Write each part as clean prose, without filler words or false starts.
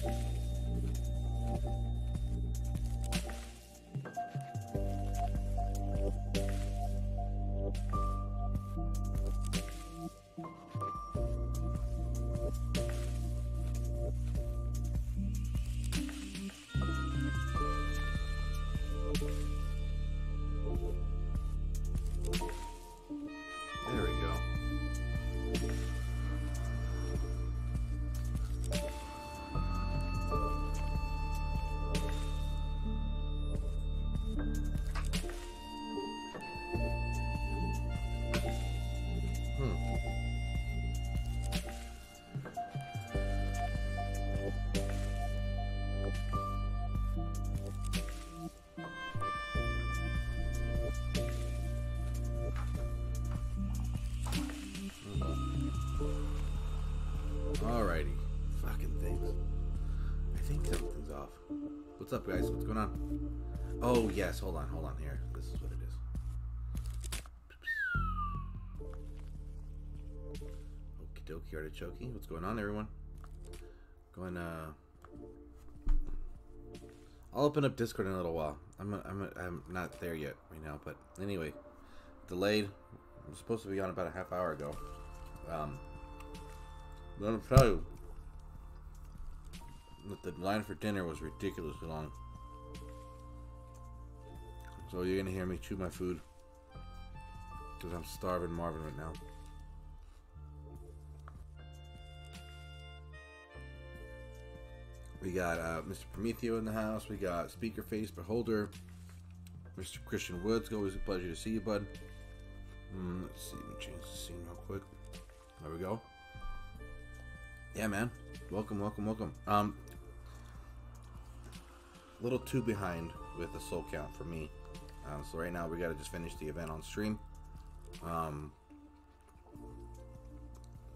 There we go. Alrighty. Fucking things. I think something's off. What's up, guys? What's going on? Oh, yes. Hold on here. This is what it is. Okie dokie artichoke. What's going on, everyone? I'll open up Discord in a little while. I'm not there yet right now, but anyway, delayed. I'm supposed to be on about a half hour ago. But I'm tell you that the line for dinner was ridiculously long. So you're gonna hear me chew my food because I'm starving Marvin right now. We got Mr. Prometheo in the house. We got Speaker Face Beholder, Mr. Christian Woods. Always a pleasure to see you, bud. Let's see. Let me change the scene real quick. There we go. Yeah, man. Welcome. A little too behind with the soul count for me. So right now we gotta just finish the event on stream.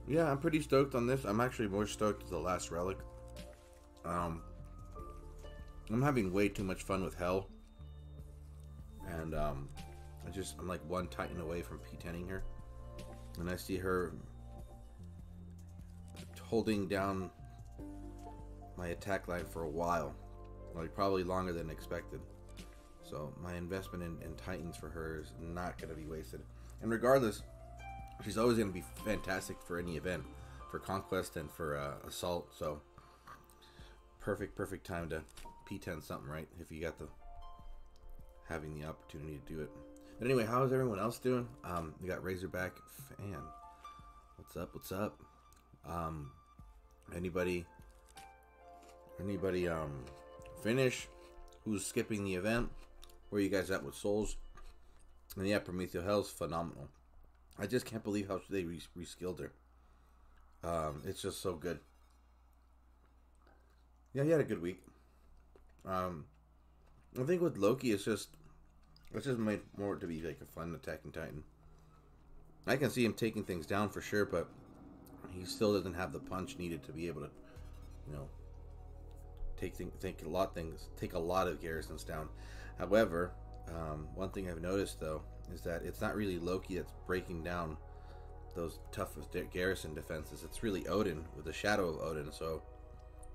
Yeah, I'm pretty stoked on this. I'm actually more stoked with the last relic. I'm having way too much fun with Hell. And I'm like one Titan away from P10ing her. And I see her holding down my attack line for a while, like probably longer than expected. So my investment in Titans for her is not going to be wasted. And regardless, she's always going to be fantastic for any event, for Conquest and for Assault. So perfect time to P10 something, right? If you got having the opportunity to do it. But anyway, how is everyone else doing? We got Razorback Fan. What's up? Anybody finish? Who's skipping the event? Where you guys at with souls? And yeah, Prometheo Hell's phenomenal. I just can't believe how they reskilled her. It's just so good. Yeah, he had a good week. I think with Loki, it's just made more to be like a fun attacking Titan. I can see him taking things down for sure, but he still doesn't have the punch needed to be able to, take a lot of garrisons down. However, one thing I've noticed though is that it's not really Loki that's breaking down those toughest garrison defenses. It's really Odin with the shadow of Odin. So,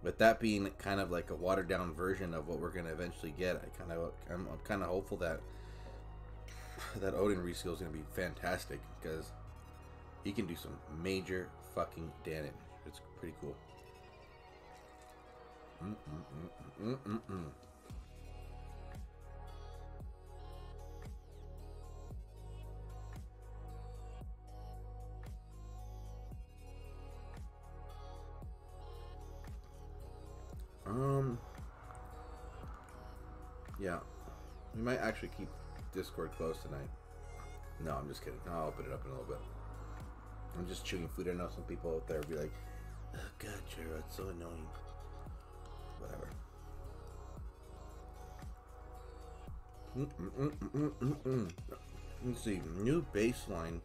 with that being kind of like a watered down version of what we're going to eventually get, I'm kind of hopeful that Odin reskill is going to be fantastic because he can do some major fucking damage. It's pretty cool. Yeah, we might actually keep Discord closed tonight. No, I'm just kidding. I'll open it up in a little bit. I'm just chewing food. I know some people out there will be like, oh god, Churro, it's so annoying. Whatever. Let's see. New baseline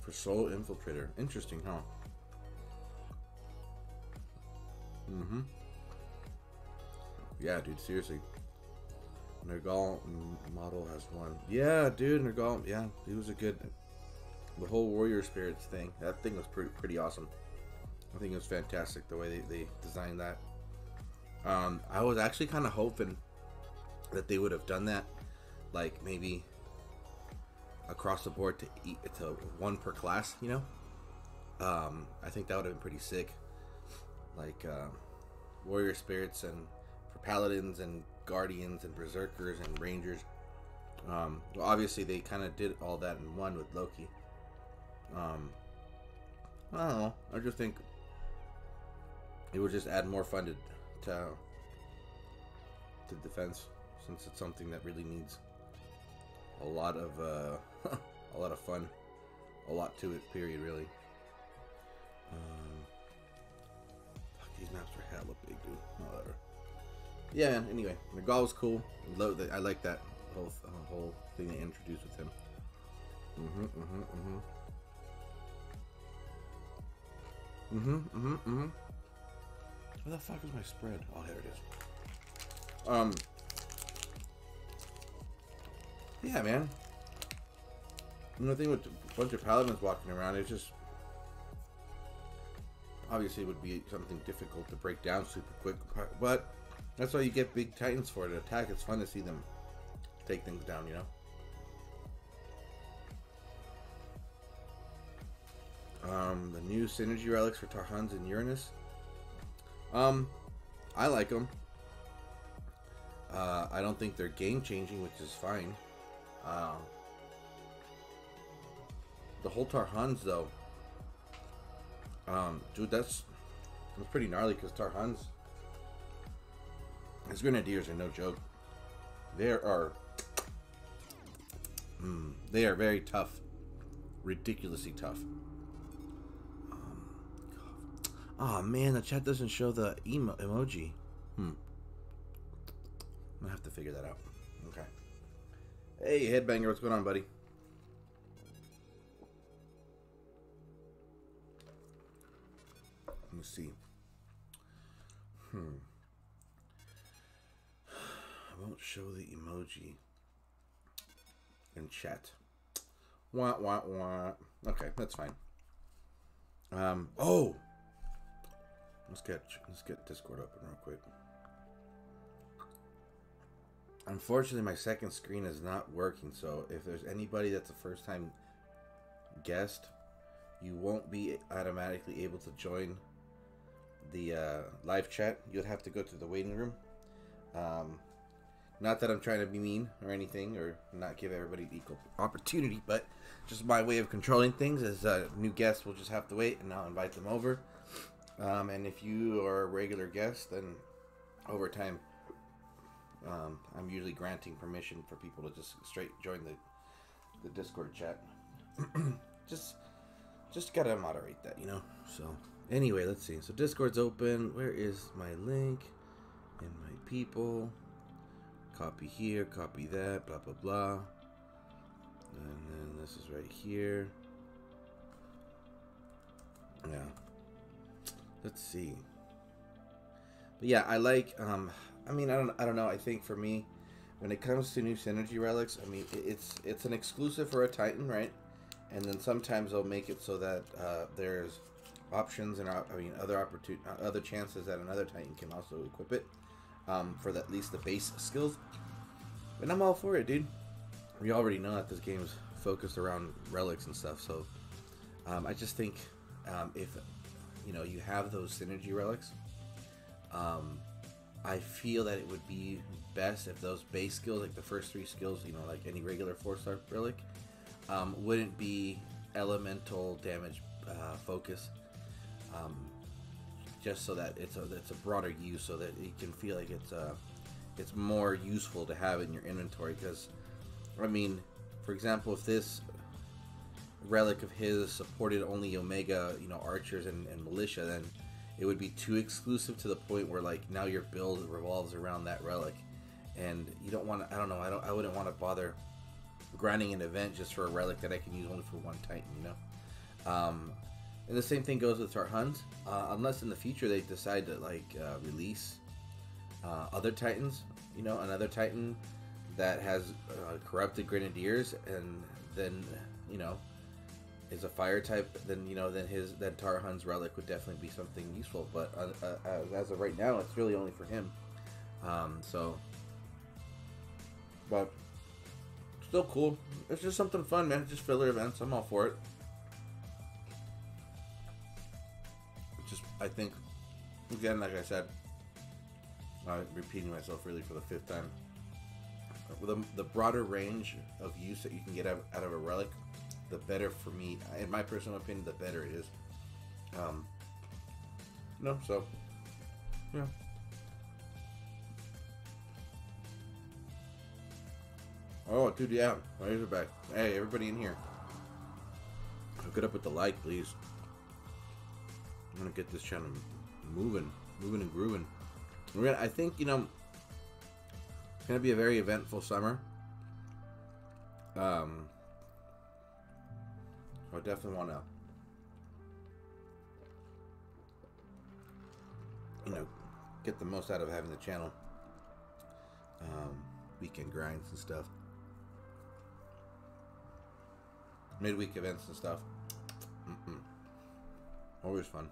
for Soul Infiltrator. Interesting, huh? Yeah, dude, seriously. Nergal model has one. Yeah, dude, Nergal. Yeah, he was a good. The whole warrior spirits thing. That thing was pretty awesome. I think it was fantastic the way they designed that. I was actually kind of hoping that they would have done that, like maybe across the board to one per class, you know. I think that would have been pretty sick, like warrior spirits and for paladins and guardians and berserkers and rangers. Well, obviously they kind of did all that in one with Loki. I don't know, I just think it would just add more fun to defense, since it's something that really needs a lot of a lot of fun, a lot to it. Period. Really. Fuck, these maps are hella big, dude. Whatever. Yeah, man. Anyway, Miguel was cool. I like that whole thing they introduced with him. Where the fuck is my spread? Oh, here it is. Yeah, man. You know, the thing with a bunch of paladins walking around, it's just obviously it would be something difficult to break down super quick, but that's why you get big titans for to attack. It's fun to see them take things down, you know. The new synergy relics for Tarhans and Uranus. I like them. I don't think they're game changing, which is fine. The whole Tarhans though, dude, that's pretty gnarly, because Tarhans, his grenadiers are no joke. They are very tough, ridiculously tough. Oh man, the chat doesn't show the emoji. I'm gonna have to figure that out. Okay. Hey, Headbanger, what's going on, buddy? Let me see. I won't show the emoji in chat. Wah wah wah. Okay, that's fine. Oh. Let's get Discord open real quick. Unfortunately, my second screen is not working, so if there's anybody that's a first time guest, you won't be automatically able to join the live chat. You'll have to go to the waiting room. Not that I'm trying to be mean or anything, or not give everybody equal opportunity, but just my way of controlling things is new guests will just have to wait, and I'll invite them over. And if you are a regular guest, then over time, I'm usually granting permission for people to just straight join the Discord chat. just gotta moderate that, you know. So anyway, let's see. So Discord's open. Where is my link? And my people. Copy here, copy that, blah blah blah. And then this is right here. Yeah. Let's see. But yeah, I like. I mean, I don't know. I think for me, when it comes to new synergy relics, I mean, it's an exclusive for a Titan, right? And then sometimes they'll make it so that there's options and other chances that another Titan can also equip it for at least the base skills. And I'm all for it, dude. We already know that this game's focused around relics and stuff, so I just think if you have those synergy relics, I feel that it would be best if those base skills, like the first 3 skills, like any regular 4-star relic, wouldn't be elemental damage focus, just so that it's a broader use, so that you can feel like it's more useful to have in your inventory. Because, I mean, for example, if this relic of his supported only Omega, archers and militia, then it would be too exclusive to the point where, like, now your build revolves around that relic, and you don't want to. I wouldn't want to bother grinding an event just for a relic that I can use only for one Titan, And the same thing goes with Tarhans, unless in the future they decide to release other Titans, another Titan that has corrupted grenadiers, and then is a fire type, then then Tarhan's relic would definitely be something useful. But as of right now, it's really only for him. But still cool. It's just something fun, man. It's just filler events. I'm all for it. I think, again, like I said, I'm repeating myself really for the 5th time. The broader range of use that you can get out of a relic, the better for me. In my personal opinion, the better it is. So, yeah. Oh, dude, yeah. Razorback. Hey, everybody in here. Hook it up with the like, please. I'm gonna get this channel moving and grooving. I think, it's gonna be a very eventful summer. So I definitely want to, get the most out of having the channel. Weekend grinds and stuff. Midweek events and stuff. Always fun.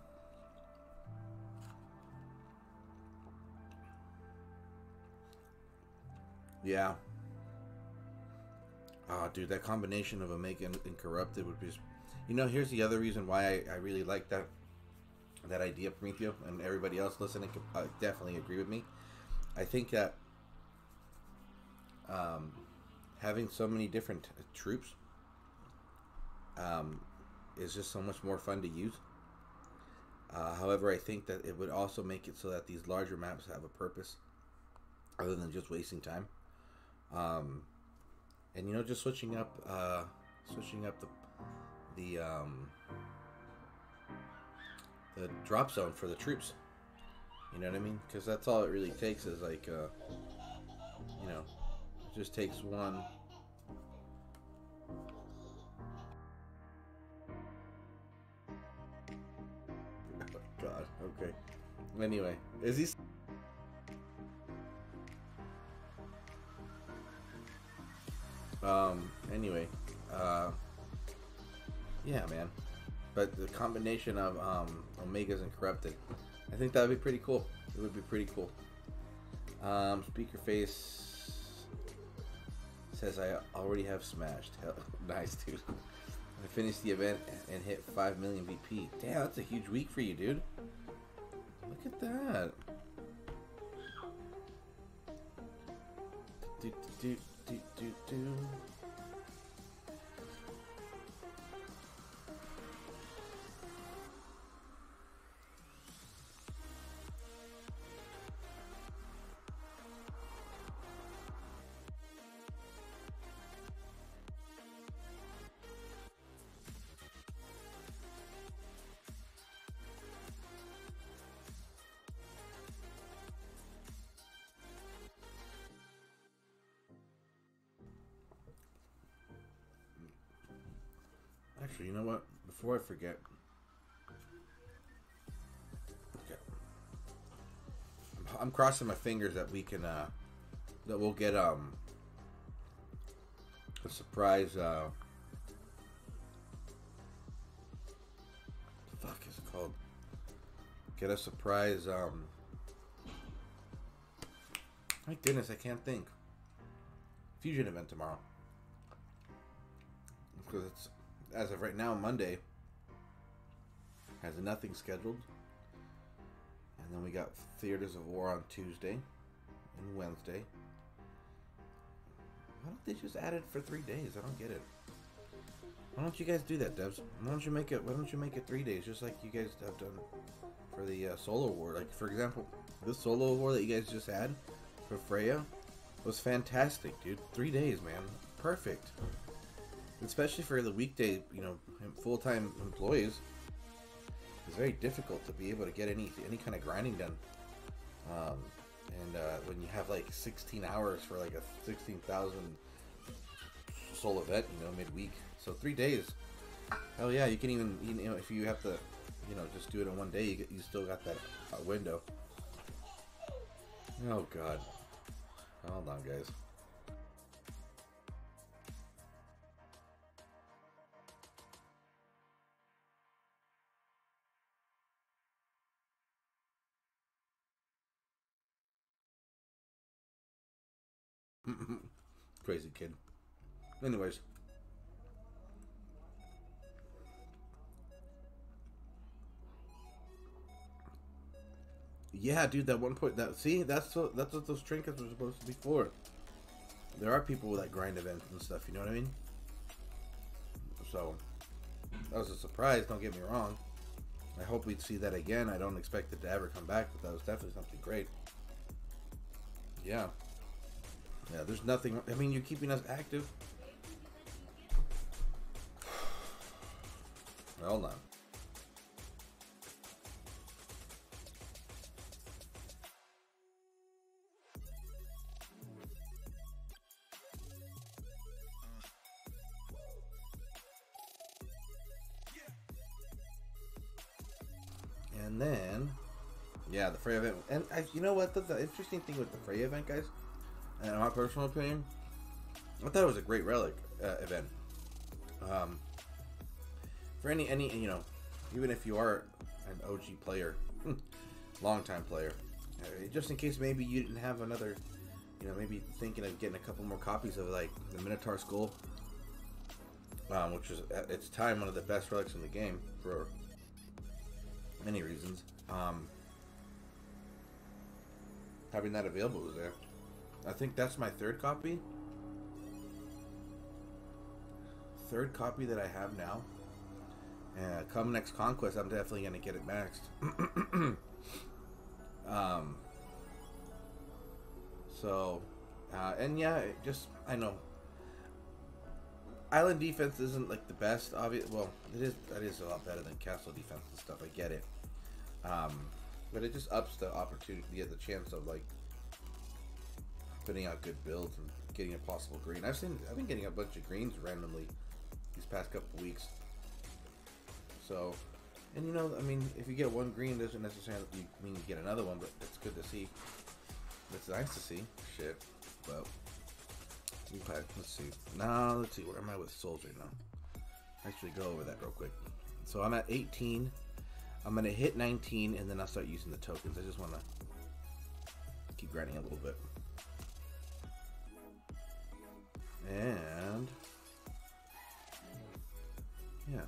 Yeah. Oh, dude, that combination of Omega and Corrupted would be just... here's the other reason why I really like that idea, Prometheo, and everybody else listening could definitely agree with me. I think that having so many different troops is just so much more fun to use. However, I think that it would also make it so that these larger maps have a purpose other than just wasting time. And just switching up the drop zone for the troops. You know what I mean? Because that's all it really takes is like it just takes one. God, okay. Anyway, is he? Anyway, yeah, man. But the combination of Omegas and Corrupted, I think that would be pretty cool. It would be pretty cool. Speaker Face says I already have smashed. Hell, nice, dude. I finished the event and hit 5 million VP. Damn, that's a huge week for you, dude. Look at that. Do. Actually, you know what? Before I forget, okay, I'm crossing my fingers that we can, that we'll get a surprise. What the fuck is it called? Get a surprise. My goodness, I can't think. Fusion event tomorrow because it's. As of right now, Monday has nothing scheduled. And then we got Theaters of War on Tuesday and Wednesday. Why don't they just add it for 3 days? I don't get it. Why don't you guys do that, devs? Why don't you make it 3 days, just like you guys have done for the solo war? Like, for example, this solo war that you guys just had for Freya was fantastic, dude. 3 days, man. Perfect. Especially for the weekday, full-time employees, it's very difficult to be able to get any kind of grinding done. And when you have like 16 hours for like a 16,000 soul event, midweek, so 3 days. Hell yeah, you can even, if you have to, just do it in 1 day, you still got that window. Oh God, hold on, guys. Crazy kid. Anyways. Yeah, dude, that one point, that's what those trinkets were supposed to be for. There are people that grind events and stuff, you know what I mean? So, that was a surprise, don't get me wrong. I hope we'd see that again. I don't expect it to ever come back, but that was definitely something great. Yeah. Yeah, there's nothing, I mean, you're keeping us active. Hold on. And then, yeah, the Frey event. And you know what? The interesting thing with the Frey event, guys, and in my personal opinion, I thought it was a great relic event. For any, you know, even if you are an OG player, long-time player, just in case maybe you didn't have another, you know, maybe thinking of getting a couple more copies of like the Minotaur Skull, which is at its time one of the best relics in the game for many reasons. Having that available was there. I think that's my third copy. Third copy that I have now. Come next Conquest, I'm definitely gonna get it maxed. And yeah, I know island defense isn't like the best, obvious. Well, that is a lot better than castle defense and stuff. I get it, but it just ups the opportunity, the chance of like putting out good builds and getting a possible green. I've been getting a bunch of greens randomly these past couple weeks. So, and you know, I mean, if you get one green, doesn't necessarily mean you get another one, but it's good to see. It's nice to see. Shit, but. Okay, let's see. Now, let's see. Where am I with souls right now? Actually, go over that real quick. So I'm at 18. I'm going to hit 19, and then I'll start using the tokens. I just want to keep grinding a little bit. And, yeah.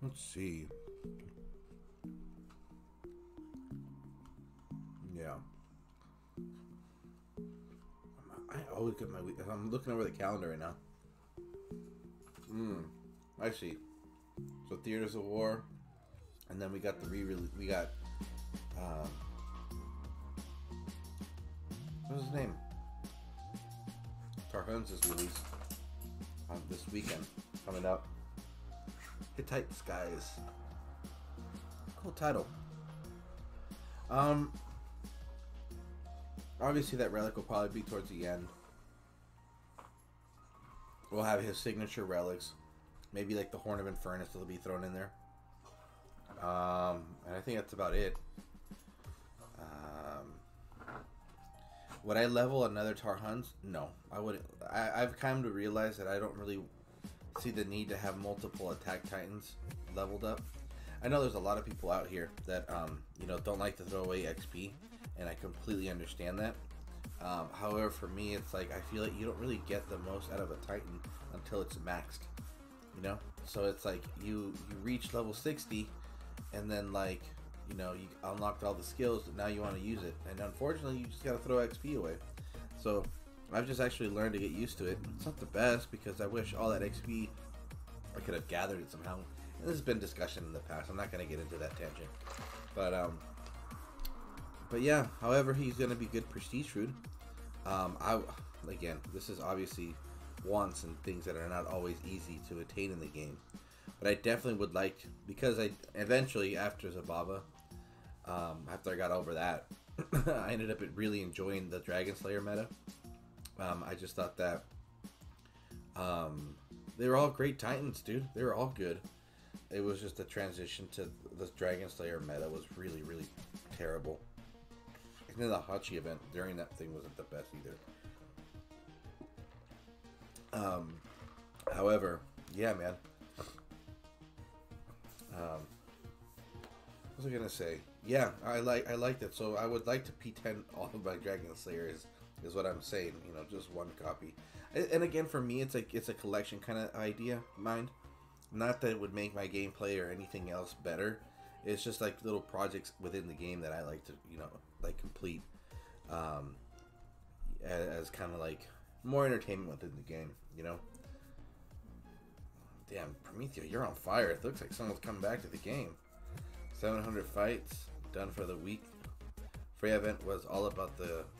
Let's see. Yeah. I always get my week. I'm looking over the calendar right now. I see. So Theaters of War, and then we got the re-release. We got what's his name? Tarhuns is released on this weekend, coming up. Hittite Skies. Cool title. Obviously that relic will probably be towards the end. We'll have his signature relics. Maybe like the Horn of Infernus will be thrown in there. And I think that's about it. Would I level another Tarhuns? No, I wouldn't. I've come to realize that I don't really see the need to have multiple attack titans leveled up. I know there's a lot of people out here that you know, don't like to throw away XP, and I completely understand that. However, for me, it's like I feel like you don't really get the most out of a titan until it's maxed, you know. So it's like you reach level 60, and then like, you know, you unlocked all the skills, and now you want to use it, and unfortunately you just gotta throw XP away. So I've just actually learned to get used to it. It's not the best, because I wish all that XP I could have gathered it somehow. And this has been discussion in the past. I'm not going to get into that tangent. But yeah, however, he's going to be good prestige food. Again, this is obviously wants and things that are not always easy to attain in the game. But I definitely would like, because I eventually, after Zababa, after I got over that, I ended up really enjoying the Dragon Slayer meta. I just thought that they were all great Titans, dude. They were all good. It was just the transition to the Dragon Slayer meta was really, really terrible. And then the Hachi event during that thing wasn't the best either. However, yeah, man. What was I gonna say? Yeah, I liked it. So I would like to P10 all of my Dragon Slayers, is what I'm saying. You know, just one copy. And again, for me, it's a collection kind of idea, mind. Not that it would make my gameplay or anything else better. It's just like little projects within the game that I like to, you know, like complete as kind of like more entertainment within the game, you know. Damn, PROMETHEO, you're on fire. It looks like someone's coming back to the game. 700 fights done for the week. Free event was all about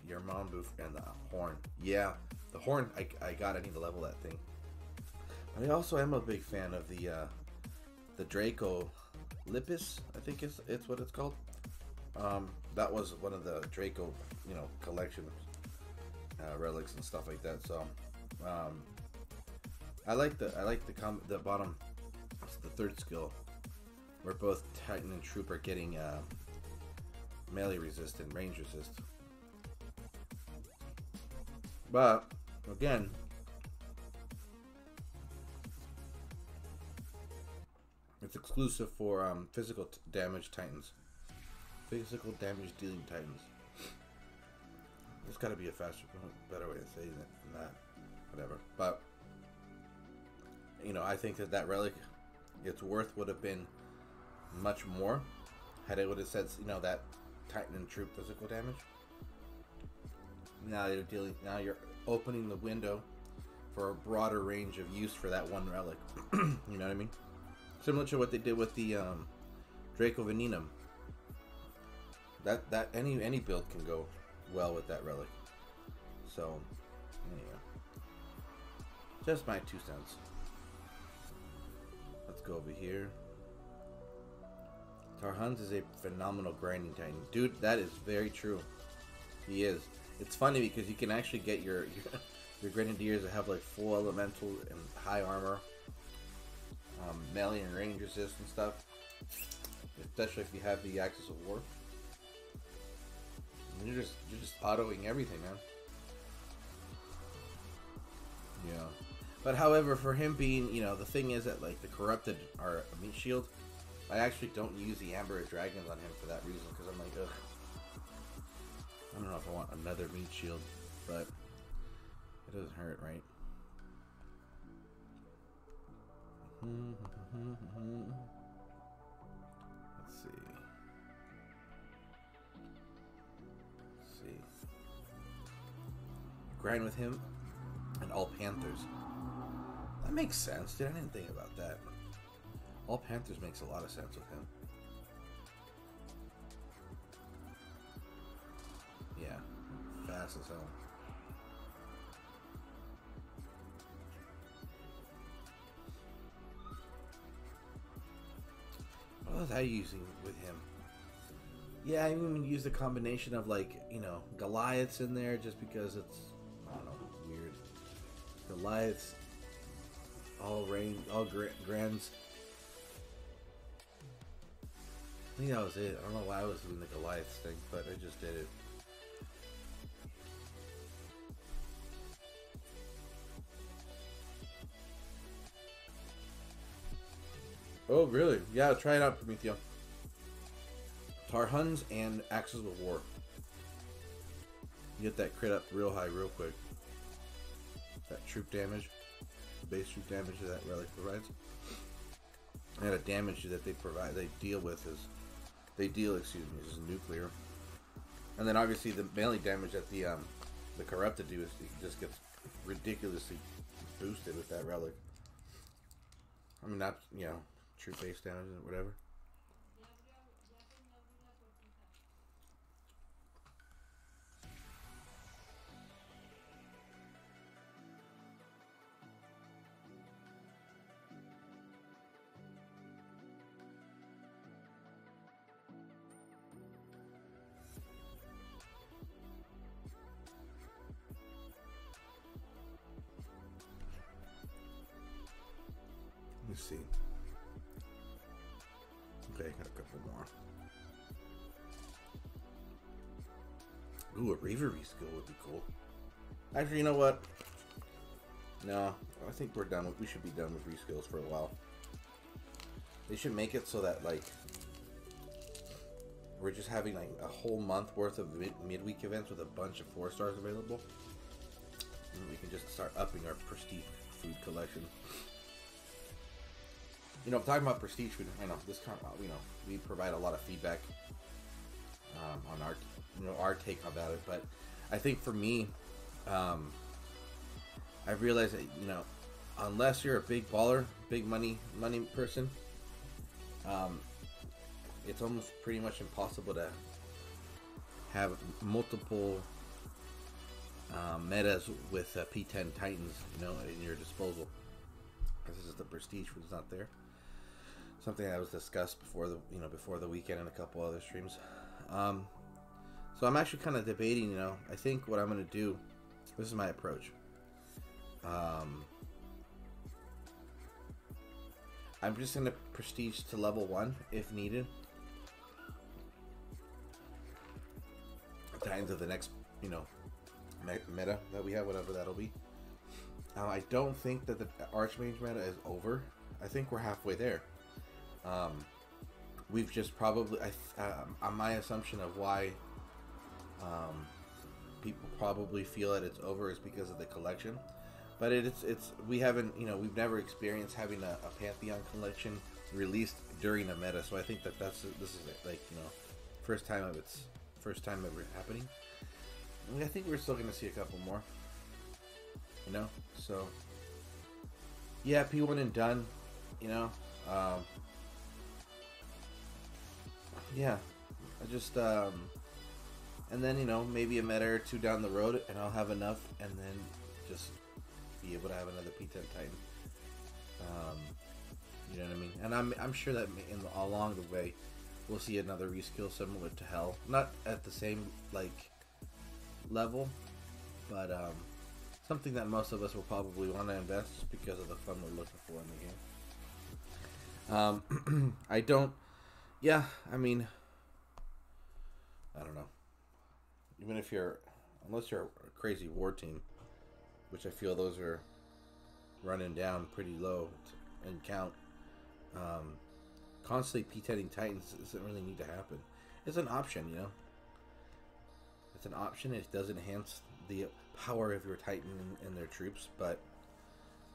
your mom booth and the horn. Yeah, the horn I got. I need to level that thing. But I also am a big fan of the Draco Lipis. I think it's what it's called. That was one of the Draco, you know, collection relics and stuff like that. So I like the bottom, the third skill, where both Titan and Troop are getting melee resist and range resist. But again, it's exclusive for physical damage Titans, physical damage dealing Titans. There's got to be a faster, better way to say it than that. Whatever, but you know, I think that relic, its worth would have been much more had it would have said, you know, that Titan and Troop physical damage. Now you're opening the window for a broader range of use for that one relic. You know what I mean? Similar to what they did with the Draco Venenum. That any build can go well with that relic. So, yeah. Just my 2 cents. Let's go over here. Tarhun's is a phenomenal grinding Titan. Dude, that is very true. He is. It's funny because you can actually get your Grenadiers that have like full elemental and high armor, melee and range resist and stuff. Especially if you have the Axis of War. And you're just autoing everything, man. Yeah. But however, for him being, you know, the thing is that like the corrupted are a meat shield. I actually don't use the Amber of Dragons on him for that reason, because I'm like, ugh. I don't know if I want another meat shield, but it doesn't hurt, right? Let's see. Grind with him and all Panthers. That makes sense, dude. I didn't think about that. All Panthers makes a lot of sense with him. Yeah, fast as hell. What was I using with him? Yeah, I even used a combination of, like, you know, Goliaths in there just because it's, I don't know, weird. Goliaths, all range, all grands. I think that was it. I don't know why I was doing the Goliath thing, but I just did it. Oh, really? Yeah, try it out, PROMETHEO. Tarhuns and Axes of War. You get that crit up real high, real quick. That troop damage, the base troop damage that relic provides, and a damage that they deal with is, excuse me, is nuclear. And then obviously the melee damage that the corrupted do is it just gets ridiculously boosted with that relic. I mean, not, you know, troop base damage or whatever. me see. Okay, got a couple more. Ooh, a Reaver reskill would be cool. Actually, you know what? No, I think we're done with, we should be done with reskills for a while. They should make it so that, like, we're just having, like, a whole month worth of midweek events with a bunch of 4 stars available. And we can just start upping our prestige food collection. You know, talking about prestige food, I know, this kind of, you know, we provide a lot of feedback on our, you know, our take about it, but I think for me, I've realized that, you know, unless you're a big baller, big money person, it's almost pretty much impossible to have multiple metas with P10 Titans, you know, in your disposal. This is the prestige food is not there. Something that was discussed before the, you know, before the weekend and a couple other streams. So I'm actually kind of debating, you know, I think what I'm going to do, this is my approach. I'm just going to prestige to level 1 if needed. Titans of the next, you know, meta that we have, whatever that'll be. I don't think that the Archmage meta is over. I think we're halfway there. We've just probably, my assumption of why people probably feel that it's over is because of the collection. But it's we haven't, you know, we've never experienced having a Pantheon collection released during a meta. So I think that this is like, you know, first time ever happening. I mean, I think we're still going to see a couple more. You know, so yeah, P1 and done. You know, yeah, I just and then, you know, maybe a meta or 2 down the road, and I'll have enough, and then just be able to have another P10 Titan. You know what I mean? And I'm sure that along the way, we'll see another reskill similar to Hell, not at the same like level, but something that most of us will probably want to invest just because of the fun we're looking for in the game. I don't. Yeah, I mean, I don't know. Even if unless you're a crazy war team, which I feel those are running down pretty low in count, constantly P10ing Titans doesn't really need to happen. It's an option, you know. It's an option. It does enhance the power of your Titan and their troops, but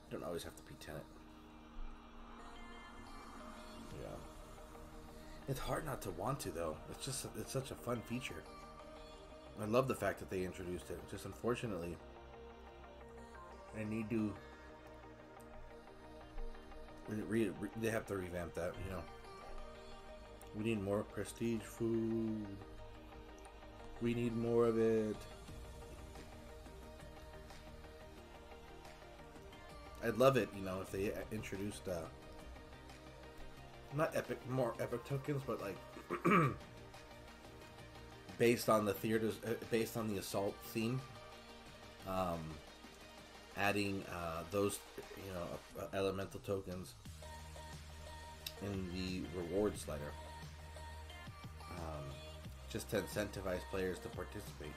you don't always have to P10 it. Yeah. It's hard not to want to, though. It's such a fun feature. I love the fact that they introduced it. Just unfortunately, I need to. They have to revamp that, you know. We need more prestige food. We need more of it. I'd love it, you know, if they introduced more epic tokens, but like based on the theaters, based on the assault theme, adding those, you know, elemental tokens in the reward slider, just to incentivize players to participate.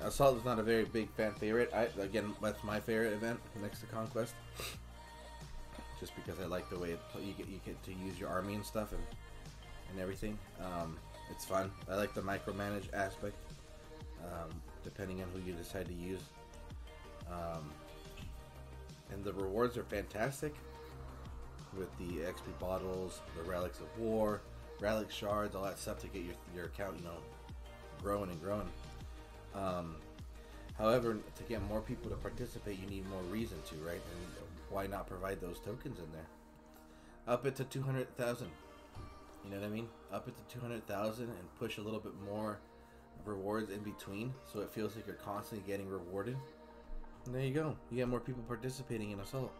Assault is not a very big fan favorite. Again, that's my favorite event next to Conquest, just because I like the way you get to use your army and stuff and everything. It's fun. I like the micromanage aspect, depending on who you decide to use. And the rewards are fantastic with the XP bottles, the relics of war, relic shards, all that stuff to get your account, you know, growing and growing. However, to get more people to participate, you need more reason to, right? And why not provide those tokens in there? Up it to 200,000. You know what I mean? Up it to 200,000 and push a little bit more rewards in between, so it feels like you're constantly getting rewarded. And there you go. You get more people participating in Assault.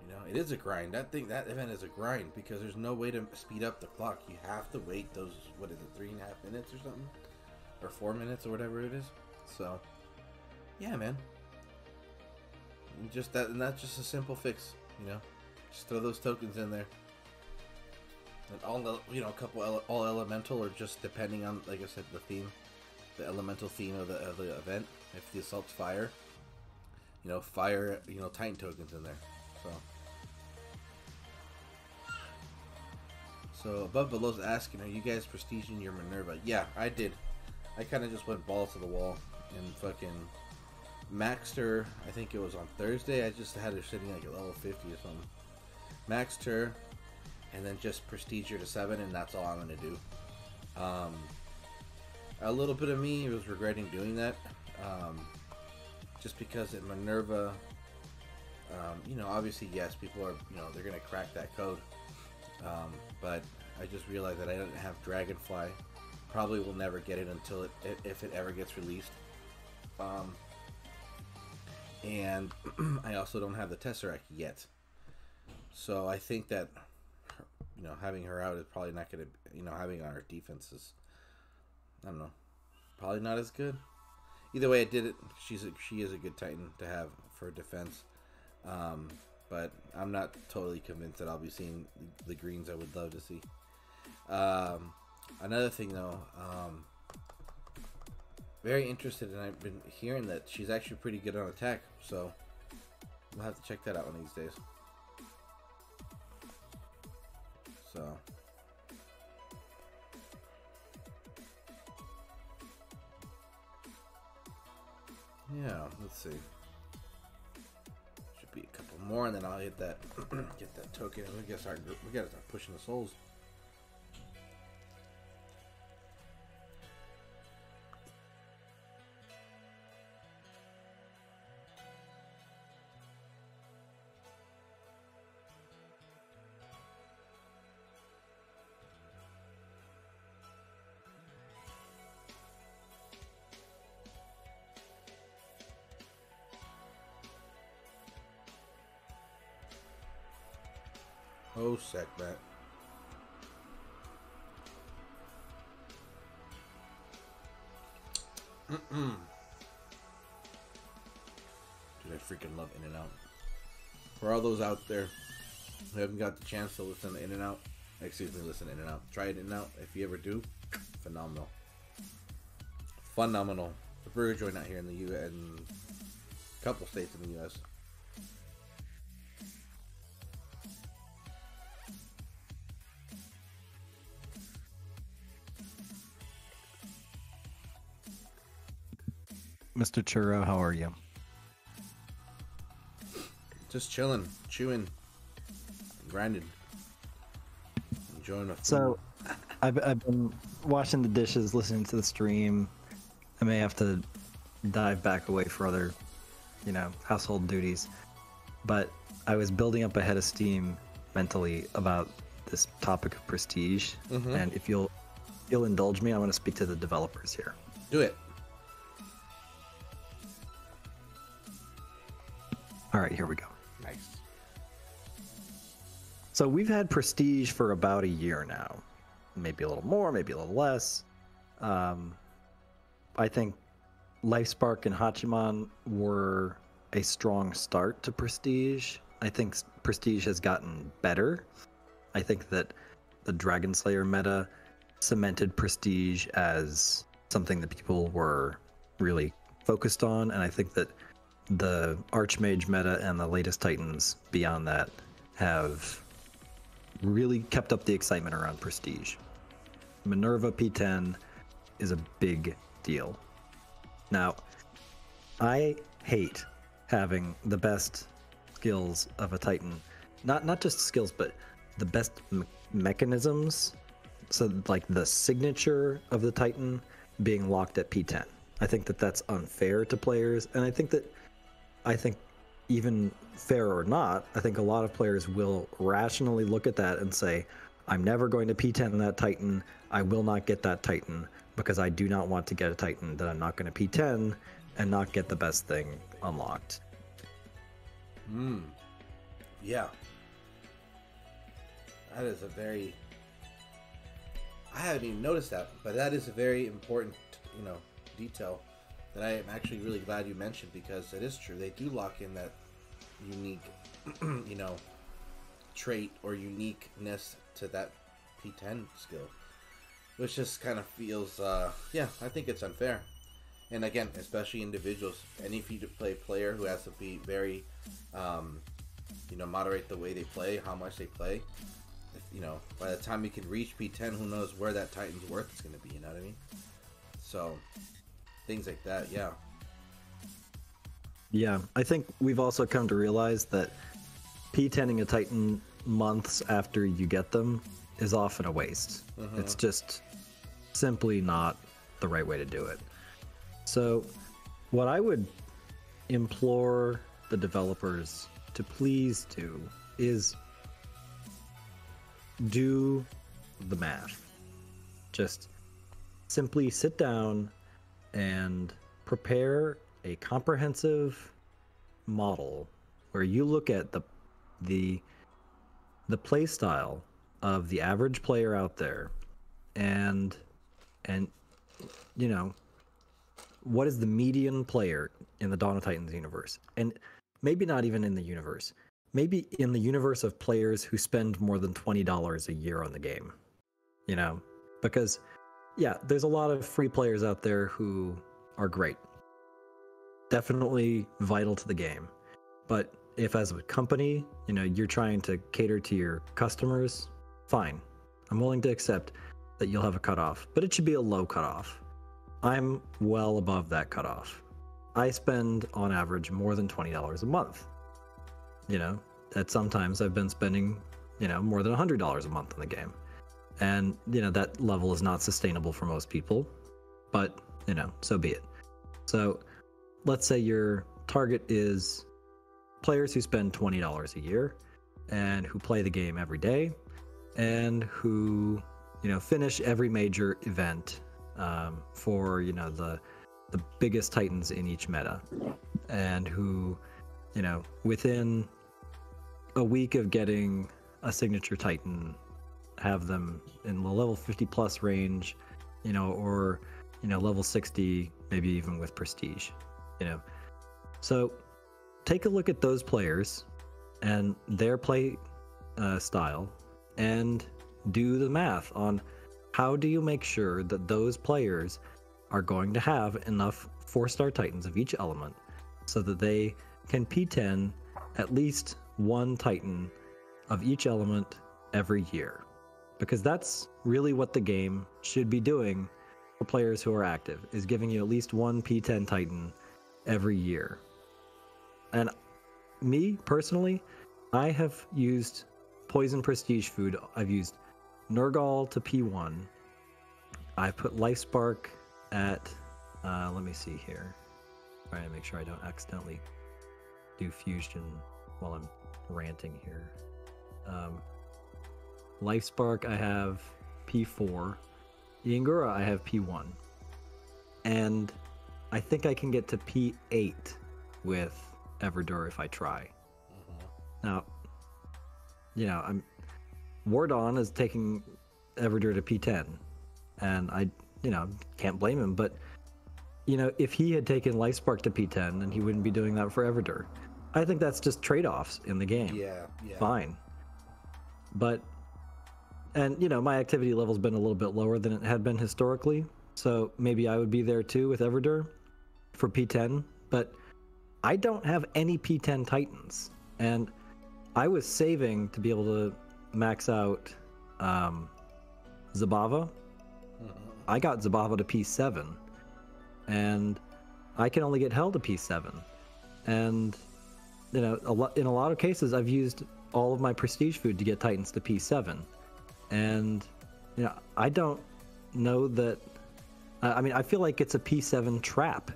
You know, it is a grind. That event is a grind because there's no way to speed up the clock. You have to wait those, what is it, 3.5 minutes or something? Or 4 minutes or whatever it is. So, yeah, man. Just that, and that's just a simple fix, you know. Just throw those tokens in there. And all the, you know, a couple all elemental, or just depending on, like I said, the theme, the elemental theme of the event. If the assault's fire, you know, fire, you know, Titan tokens in there. So above below's asking, are you guys prestiging your Minerva? Yeah, I did. I kind of just went balls to the wall and fucking maxed her. I think it was on Thursday. I just had her sitting like at level 50 or something. Maxed her, and then just prestige her to 7, and that's all I'm gonna do. A little bit of me was regretting doing that, just because in Minerva, you know, obviously yes, people are, you know, they're gonna crack that code, but I just realized that I didn't have Dragonfly. Probably will never get it until if it ever gets released. And I also don't have the Tesseract yet. So I think that, you know, having her out is probably not going to, you know, having on her defense is, I don't know, probably not as good. Either way, I did it. She is a good Titan to have for defense. But I'm not totally convinced that I'll be seeing the greens I would love to see. Another thing though, very interested, and I've been hearing that she's actually pretty good on attack, so we'll have to check that out one of these days. So yeah, let's see. Should be a couple more, and then I'll hit that get that token, and we gotta start pushing the souls. Oh, sec that. Dude, I freaking love In-N-Out. For all those out there who haven't got the chance to listen to In-N-Out, listen to In-N-Out. Try it In-N-Out. If you ever do, phenomenal. Phenomenal. The burger joint out here in the U.S. and a couple states in the U.S. Mr. Churro, how are you? Just chilling, chewing, grinding, enjoying a food. So, I've been washing the dishes, listening to the stream. I may have to dive back away for other, you know, household duties. But I was building up a head of steam mentally about this topic of prestige. Mm-hmm. And if you'll indulge me, I want to speak to the developers here. Do it. All right, here we go. Nice. So we've had prestige for about a year now. Maybe a little more, maybe a little less. I think LifeSpark and Hachiman were a strong start to prestige. I think prestige has gotten better. I think that the Dragon Slayer meta cemented prestige as something that people were really focused on, and I think that the Archmage meta and the latest Titans beyond that have really kept up the excitement around prestige. Minerva P10 is a big deal. Now, I hate having the best skills of a Titan, not just skills, but the best mechanisms. So like the signature of the Titan being locked at P10. I think that that's unfair to players, and I think even fair or not, I think a lot of players will rationally look at that and say, I'm never going to P10 that Titan. I will not get that Titan because I do not want to get a Titan that I'm not going to P10 and not get the best thing unlocked. Yeah. That is a very... I haven't even noticed that, but that is a very important, you know, detail that I am actually really glad you mentioned, because it is true. They do lock in that unique, you know, trait or uniqueness to that P10 skill, which just kind of feels, yeah, I think it's unfair. And again, especially individuals, any free-to-play player who has to be very, you know, moderate the way they play, how much they play. You know, by the time you can reach P10, who knows where that Titan's worth is going to be, you know what I mean? So, things like that, yeah. Yeah, I think we've also come to realize that P10ing a Titan months after you get them is often a waste. It's just simply not the right way to do it. So, what I would implore the developers to please do is do the math. Just simply sit down and prepare a comprehensive model where you look at the play style of the average player out there, and you know, what is the median player in the Dawn of Titans universe, and maybe not even in the universe, maybe in the universe of players who spend more than $20 a year on the game, you know, because yeah, there's a lot of free players out there who are great, definitely vital to the game, but if as a company, you know, you're trying to cater to your customers, fine. I'm willing to accept that you'll have a cutoff, but it should be a low cutoff. I'm well above that cutoff. I spend, on average, more than $20 a month. You know, that sometimes I've been spending, you know, more than $100 a month on the game. And, you know, that level is not sustainable for most people, but, you know, so be it. So let's say your target is players who spend $20 a year and who play the game every day and who, you know, finish every major event for, you know, the biggest Titans in each meta, and who, you know, within a week of getting a signature Titan, have them in the level 50 plus range, you know, or, you know, level 60, maybe even with prestige, you know. So take a look at those players and their play style, and do the math on how do you make sure that those players are going to have enough 4-star Titans of each element so that they can P10 at least one Titan of each element every year. Because that's really what the game should be doing for players who are active, is giving you at least one P10 Titan every year. And me, personally, I have used Poison Prestige Food. I've used Nergal to P1. I've put Life Spark at, let me see here. Trying to make sure I don't accidentally do fusion while I'm ranting here. Life Spark I have P4. Yangura I have P1. And I think I can get to P8 with Everdur if I try. Now, you know, Wardon is taking Everdur to P10, and I, you know, can't blame him, but, you know, if he had taken Life Spark to P10, then he wouldn't be doing that for Everdur. I think that's just trade-offs in the game. Yeah. Fine. But, and, you know, my activity level's been a little bit lower than it had been historically, so maybe I would be there too with Everdur for P10, but I don't have any P10 Titans, and I was saving to be able to max out Zabava. I got Zabava to P7, and I can only get held to P7. And, you know, in a lot of cases, I've used all of my prestige food to get Titans to P7. And, you know, I don't know that... I mean, I feel like it's a P7 trap.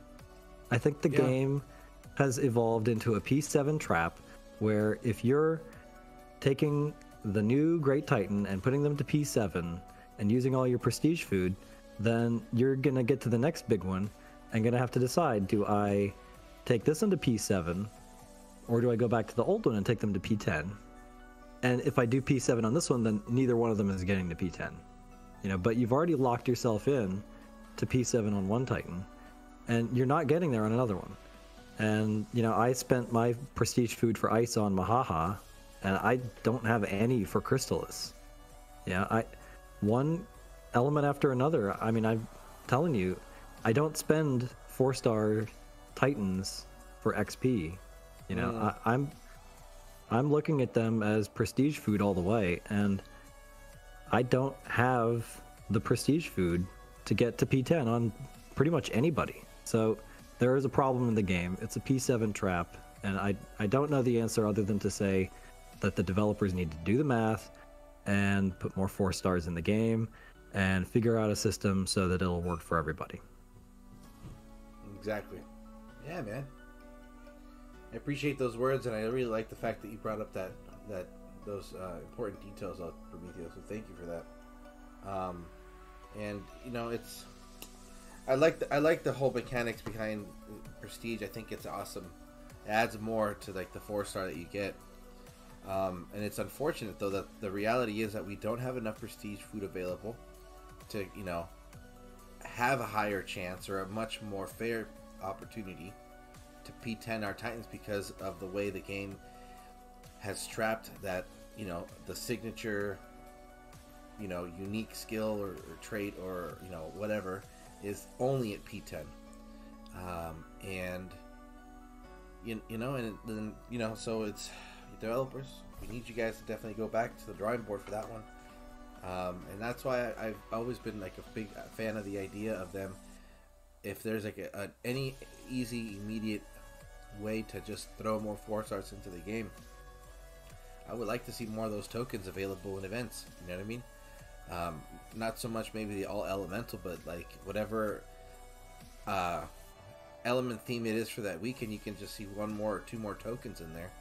I think the game has evolved into a P7 trap, where if you're taking the new Great Titan and putting them to P7 and using all your prestige food, then you're gonna get to the next big one and gonna have to decide, do I take this one to P7 or do I go back to the old one and take them to P10? And if I do P7 on this one, then neither one of them is getting to P10. You know, but you've already locked yourself in to P7 on one Titan, and you're not getting there on another one. And, you know, I spent my prestige food for ice on Mahaha, and I don't have any for Crystallis. Yeah, one element after another. I mean, I'm telling you, I don't spend 4-star Titans for XP. You know, I'm looking at them as prestige food all the way, and I don't have the prestige food to get to P10 on pretty much anybody. So there is a problem in the game. It's a P7 trap, and I don't know the answer other than to say that the developers need to do the math and put more 4-stars in the game and figure out a system so that it'll work for everybody. Exactly. Yeah, man. I appreciate those words, and I really like the fact that you brought up those important details of Prometheo. So thank you for that. And you know, I like the whole mechanics behind Prestige. I think it's awesome. It adds more to like the 4-star that you get. And it's unfortunate though that the reality is that we don't have enough Prestige food available to, you know, have a higher chance or a much more fair opportunity to P10 our Titans because of the way the game has trapped that, you know, the signature, you know, unique skill or trait or, you know, whatever is only at P10. And you know, and then, you know, so it's developers, we need you guys to definitely go back to the drawing board for that one. And that's why I've always been like a big fan of the idea of them. If there's like any easy, immediate way to just throw more 4-stars into the game, I would like to see more of those tokens available in events. You know what I mean? Not so much maybe the all elemental, but like whatever element theme it is for that weekend, you can just see 1 more or 2 more tokens in there.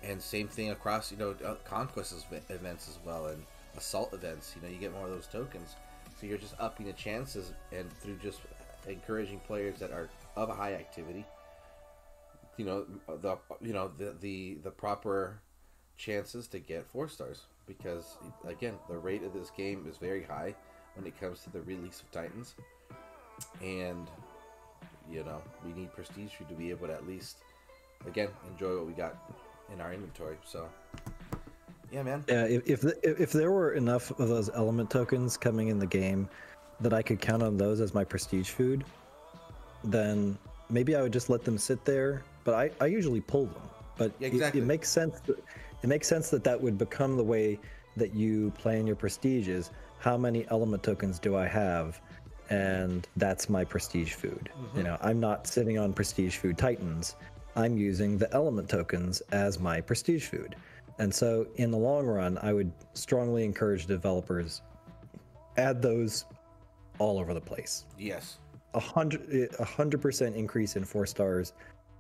And same thing across, you know, conquest events as well, and assault events. You know, you get more of those tokens, so you're just upping the chances, and through just encouraging players that are of a high activity, you know, the proper chances to get 4-stars. Because again, the rate of this game is very high when it comes to the release of Titans, and you know, we need prestige to be able to at least, again, enjoy what we got in our inventory. So yeah, man. Yeah, if there were enough of those element tokens coming in the game that I could count on those as my prestige food, then maybe I would just let them sit there. But I usually pull them. But Yeah, exactly. it makes sense. It makes sense that would become the way that you play in your prestige is how many element tokens do I have, and that's my prestige food. You know, I'm not sitting on prestige food Titans. I'm using the element tokens as my prestige food. And so in the long run, I would strongly encourage developers add those all over the place. Yes. 100% increase in 4-stars.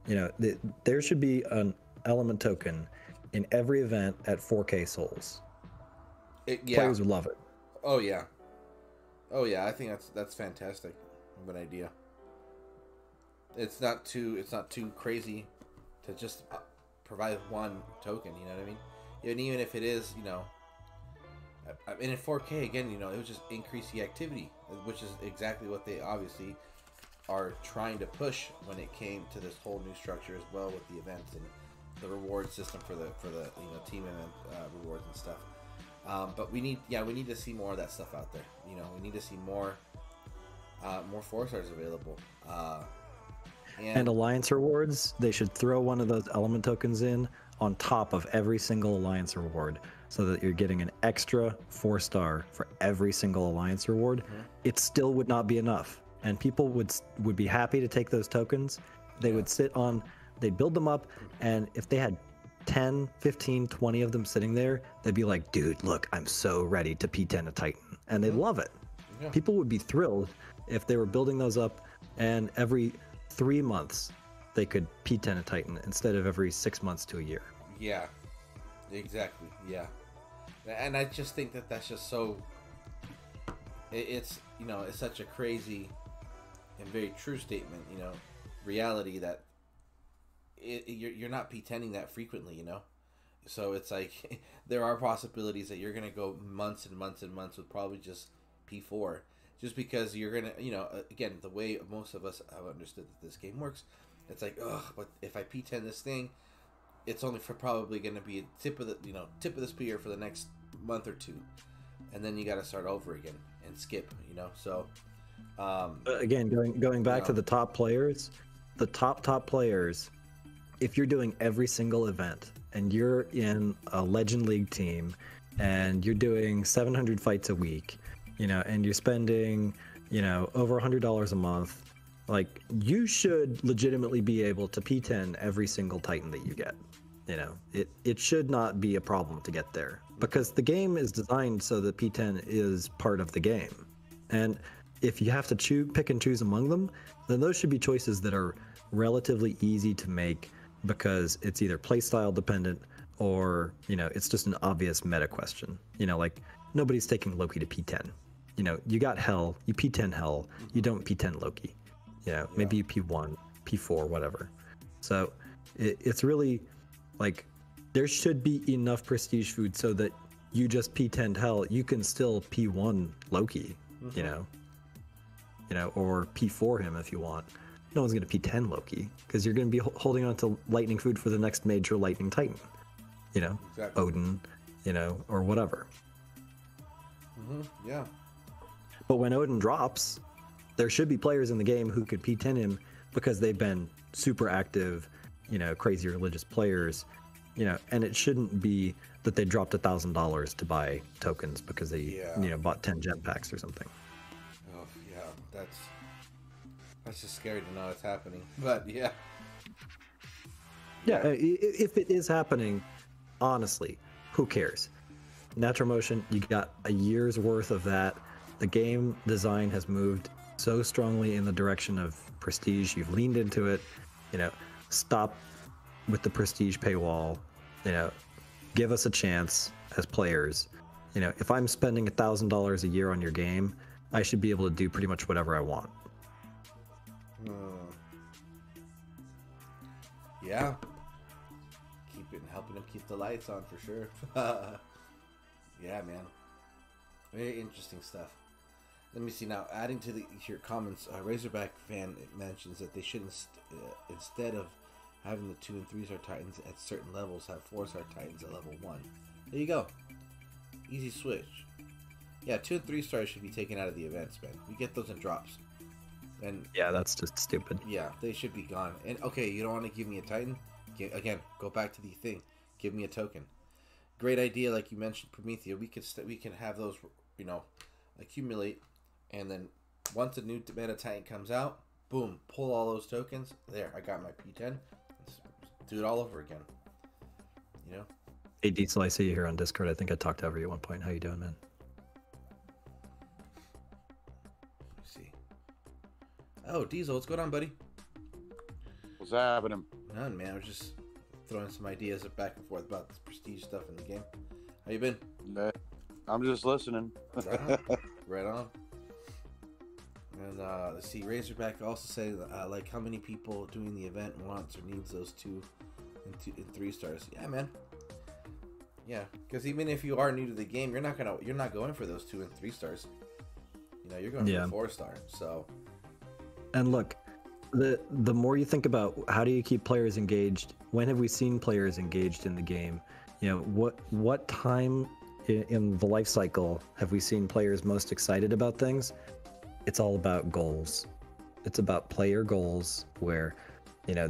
You know, there should be an element token in every event at 4K souls. Players would love it. Oh yeah. I think that's fantastic of an idea. It's not too crazy to just provide 1 token. You know what I mean? And even if it is, you know, and in 4K again, you know, it would just increase the activity, which is exactly what they obviously are trying to push when it came to this whole new structure as well, with the events and the reward system for the you know, team event rewards and stuff. But we need to see more of that stuff out there. You know, we need to see more 4-stars available. And Alliance rewards, they should throw one of those element tokens in on top of every single Alliance reward, so that you're getting an extra 4-star for every single Alliance reward. It still would not be enough, and people would be happy to take those tokens. They would sit on, they'd build them up, and if they had 10, 15, 20 of them sitting there, they'd be like, dude, look, I'm so ready to P10 a Titan. And they'd love it. Yeah. People would be thrilled if they were building those up, and every 3 months they could P10 a Titan instead of every 6 months to a year. Yeah, exactly. Yeah. And I just think that that's just so, it's, you know, it's such a crazy and very true statement, you know, reality that you're not P10ing that frequently, you know. So it's like there are possibilities that you're going to go months and months and months with probably just P4, just because you're going to, you know, again, the way most of us have understood that this game works, it's like, ugh, but if I P10 this thing, it's only for probably going to be tip of the spear for the next month or two, and then you got to start over again and skip. So again, going back to the top players, the top players. If you're doing every single event and you're in a Legend League team and you're doing 700 fights a week, and you're spending, over $100 a month, like, you should legitimately be able to P10 every single Titan that you get. It should not be a problem to get there, because the game is designed so that P10 is part of the game. And if you have to pick and choose among them, then those should be choices that are relatively easy to make, because it's either playstyle dependent or, it's just an obvious meta question. Like, nobody's taking Loki to P10. You got Hell, you P10 Hell, you don't P10 Loki. Maybe you P1, P4, whatever. So it's really like, there should be enough prestige food so that you just P10 Hell, you can still P1 Loki, or P4 him if you want. No one's going to P10 Loki, because you're going to be holding on to lightning food for the next major lightning titan. Exactly. Odin, or whatever. Yeah. But when Odin drops, there should be players in the game who could P10 him, because they've been super active, crazy religious players, and it shouldn't be that they dropped $1,000 to buy tokens because they, bought 10 gem packs or something. Oh, yeah, that's just scary to know it's happening. But yeah. Yeah, if it is happening, honestly, who cares? Natural motion, you got a year's worth of that. The game design has moved so strongly in the direction of prestige. You've leaned into it. Stop with the prestige paywall. Give us a chance as players. If I'm spending $1,000 a year on your game, I should be able to do pretty much whatever I want. Yeah. Helping them keep the lights on for sure. Yeah, man. Very interesting stuff. Let me see now. Adding to your comments, Razorback fan mentions that they should instead of having the 2 and 3-star Titans at certain levels, have 4-star Titans at level 1. There you go. Easy switch. Yeah, 2 and 3 stars should be taken out of the events, man. We get those in drops. And yeah, that's just stupid. Yeah, they should be gone. And okay, you don't want to give me a Titan? Again, go back to the thing. Give me a token. Great idea, like you mentioned, Prometheo. We can have those, accumulate, and then once a new meta Titan comes out, boom, pull all those tokens. There, I got my P10. Let's do it all over again. Hey, Diesel, I see you here on Discord. I think I talked over you at one point. How you doing, man? Let's see. Oh, Diesel, what's going on, buddy? What's happening? None, man. I was just throwing some ideas back and forth about this prestige stuff in the game. How you been? I'm just listening. Right on. Right on. And let's see, Razorback also say like how many people doing the event wants or needs those 2 and 3 stars. Yeah, man. Yeah, because even if you are new to the game, you're not going for those 2 and 3 stars. You're going for 4-star. So. And look, the more you think about how do you keep players engaged, when have we seen players engaged in the game? What time in the life cycle have we seen players most excited about things? It's all about goals. It's about player goals where,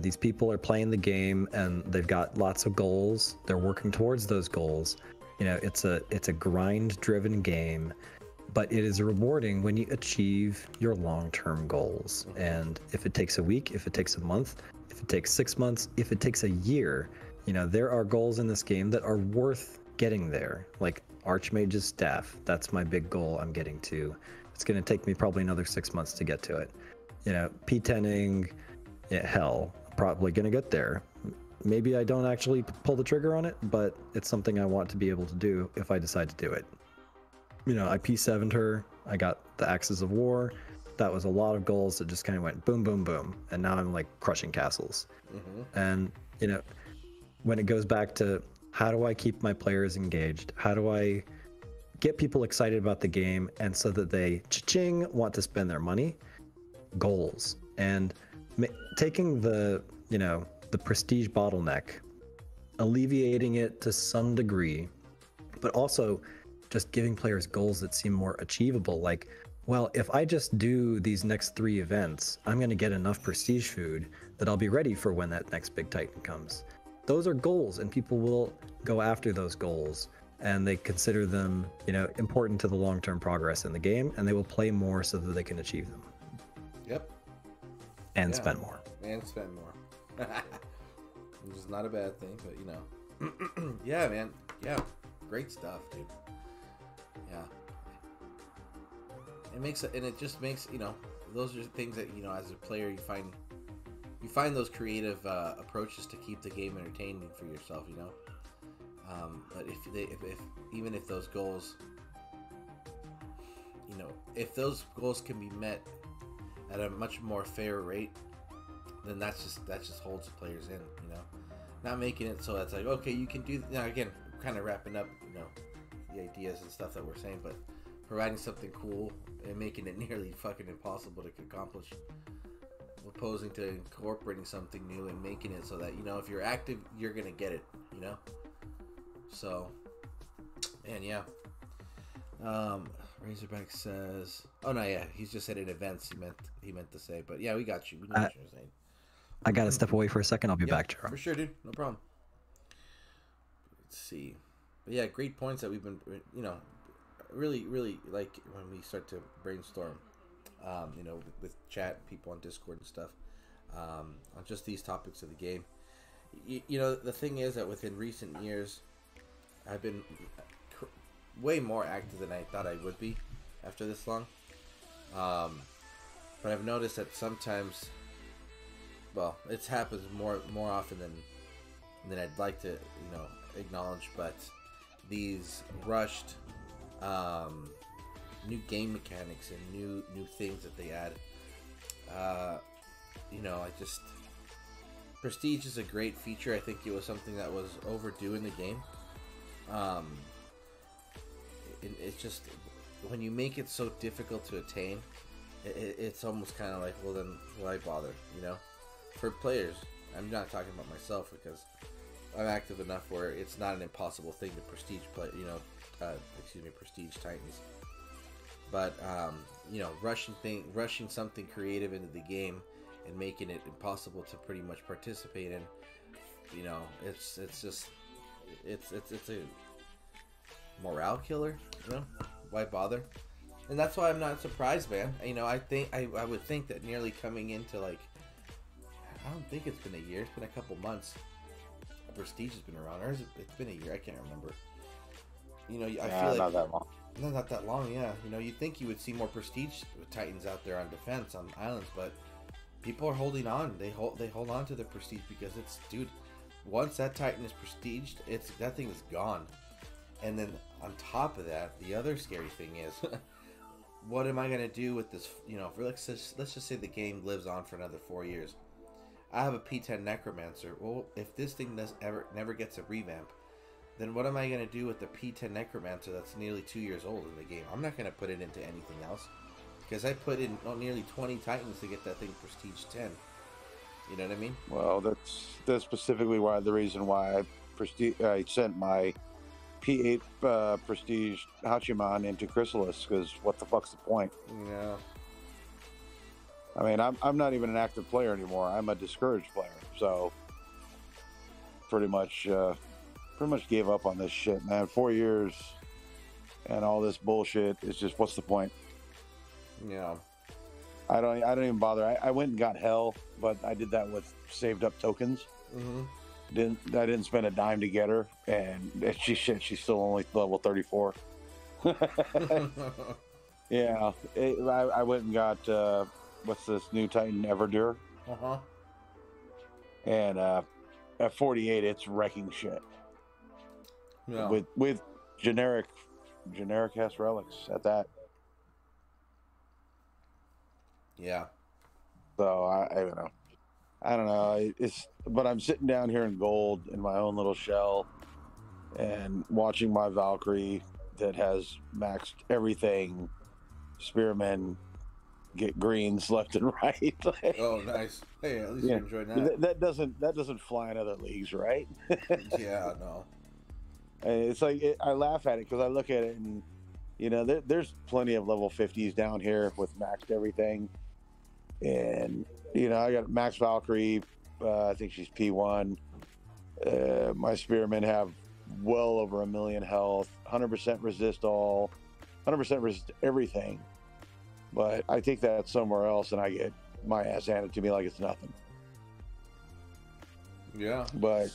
these people are playing the game and they've got lots of goals. They're working towards those goals. It's a grind-driven game, but it is rewarding when you achieve your long-term goals. And if it takes a week, if it takes a month, if it takes 6 months, if it takes a year, there are goals in this game that are worth getting there. Like Archmage's staff, that's my big goal I'm getting to. It's going to take me probably another 6 months to get to it. P10ing, hell, probably going to get there. Maybe I don't actually pull the trigger on it, but it's something I want to be able to do if I decide to do it. I P7'd her, I got the Axes of War. That was a lot of goals that just kind of went boom, boom, boom. And now I'm like crushing castles. And, when it goes back to how do I keep my players engaged? How do I get people excited about the game and so that they cha-ching want to spend their money? Goals. And taking the prestige bottleneck alleviating it to some degree, but also just giving players goals that seem more achievable. Like, well, if I just do these next 3 events, I'm going to get enough prestige food that I'll be ready for when that next big Titan comes. Those are goals, and people will go after those goals, and they consider them, important to the long-term progress in the game, and they will play more so that they can achieve them. Yep. And spend more. And spend more. Which is not a bad thing, but yeah, man. Yeah. Great stuff, dude. Yeah. It just makes, those are things that, as a player, you find those creative approaches to keep the game entertaining for yourself, but even if those goals, if those goals can be met at a much more fair rate, then that just holds the players in, not making it so that's like, okay, you can do, again, kind of wrapping up, the ideas and stuff that we're saying, but providing something cool and making it nearly fucking impossible to accomplish, opposing to incorporating something new and making it so that, if you're active, you're gonna get it, so, and yeah. Razorback says, oh no, yeah, he's just said in events he meant to say, but yeah, we got you. We know what you're saying. I gotta step away for a second. I'll be back, Churro. For sure, dude. No problem. Let's see. But yeah, great points that we've been, really, really like when we start to brainstorm, with chat, people on Discord and stuff, on just these topics of the game. The thing is that within recent years, I've been way more active than I thought I would be after this long. But I've noticed that sometimes, well, it happens more often than I'd like to, acknowledge. But these rushed new game mechanics and new things that they add, Prestige is a great feature. I think it was something that was overdue in the game. It's just, when you make it so difficult to attain, it's almost kind of like, well, then why bother, for players. I'm not talking about myself, because I'm active enough where it's not an impossible thing to prestige play, prestige Titans. But rushing something creative into the game and making it impossible to pretty much participate in, it's a morale killer. Why bother? And that's why I'm not surprised, man. I would think that nearly coming into, like, I don't think it's been a year, it's been a couple months. Prestige has been around, or it's been a year, I can't remember. I feel like not that long. No, not that long, yeah. You'd think you would see more Prestige Titans out there on defense on islands, but people are holding on. They hold on to the Prestige because it's, dude, once that Titan is prestiged, that thing is gone. And then on top of that, the other scary thing is, what am I going to do with this? Let's just say the game lives on for another 4 years. I have a P10 Necromancer. Well, if this thing never gets a revamp, then what am I going to do with the P10 Necromancer that's nearly 2 years old in the game? I'm not going to put it into anything else, because I put in nearly 20 Titans to get that thing Prestige 10. You know what I mean? Well, that's specifically the reason why I sent my P8 Prestige Hachiman into Chrysalis, because what the fuck's the point? Yeah. I mean, I'm not even an active player anymore. I'm a discouraged player, so pretty much gave up on this shit, man. 4 years and all this bullshit is just, what's the point? Yeah. I don't even bother. I went and got Hell, but I did that with saved up tokens. Mm-hmm. I didn't spend a dime to get her, and she's still only level 34. Yeah, I went and got what's this new Titan, Everdure? And at 48, it's wrecking shit. Yeah. With generic ass relics at that. Yeah. So I don't know. But I'm sitting down here in gold in my own little shell and watching my Valkyrie that has maxed everything, Spearman, get greens left and right. Oh, nice. Hey, at least Yeah. you enjoyed that. That doesn't fly in other leagues, right? Yeah, no. It's like I laugh at it because I look at it and there's plenty of level 50s down here with maxed everything, and I got max Valkyrie. I think she's P1. My spearmen have well over 1 million health, 100% resist all, 100% resist everything. But I take that somewhere else and I get my ass handed to me like it's nothing. Yeah. But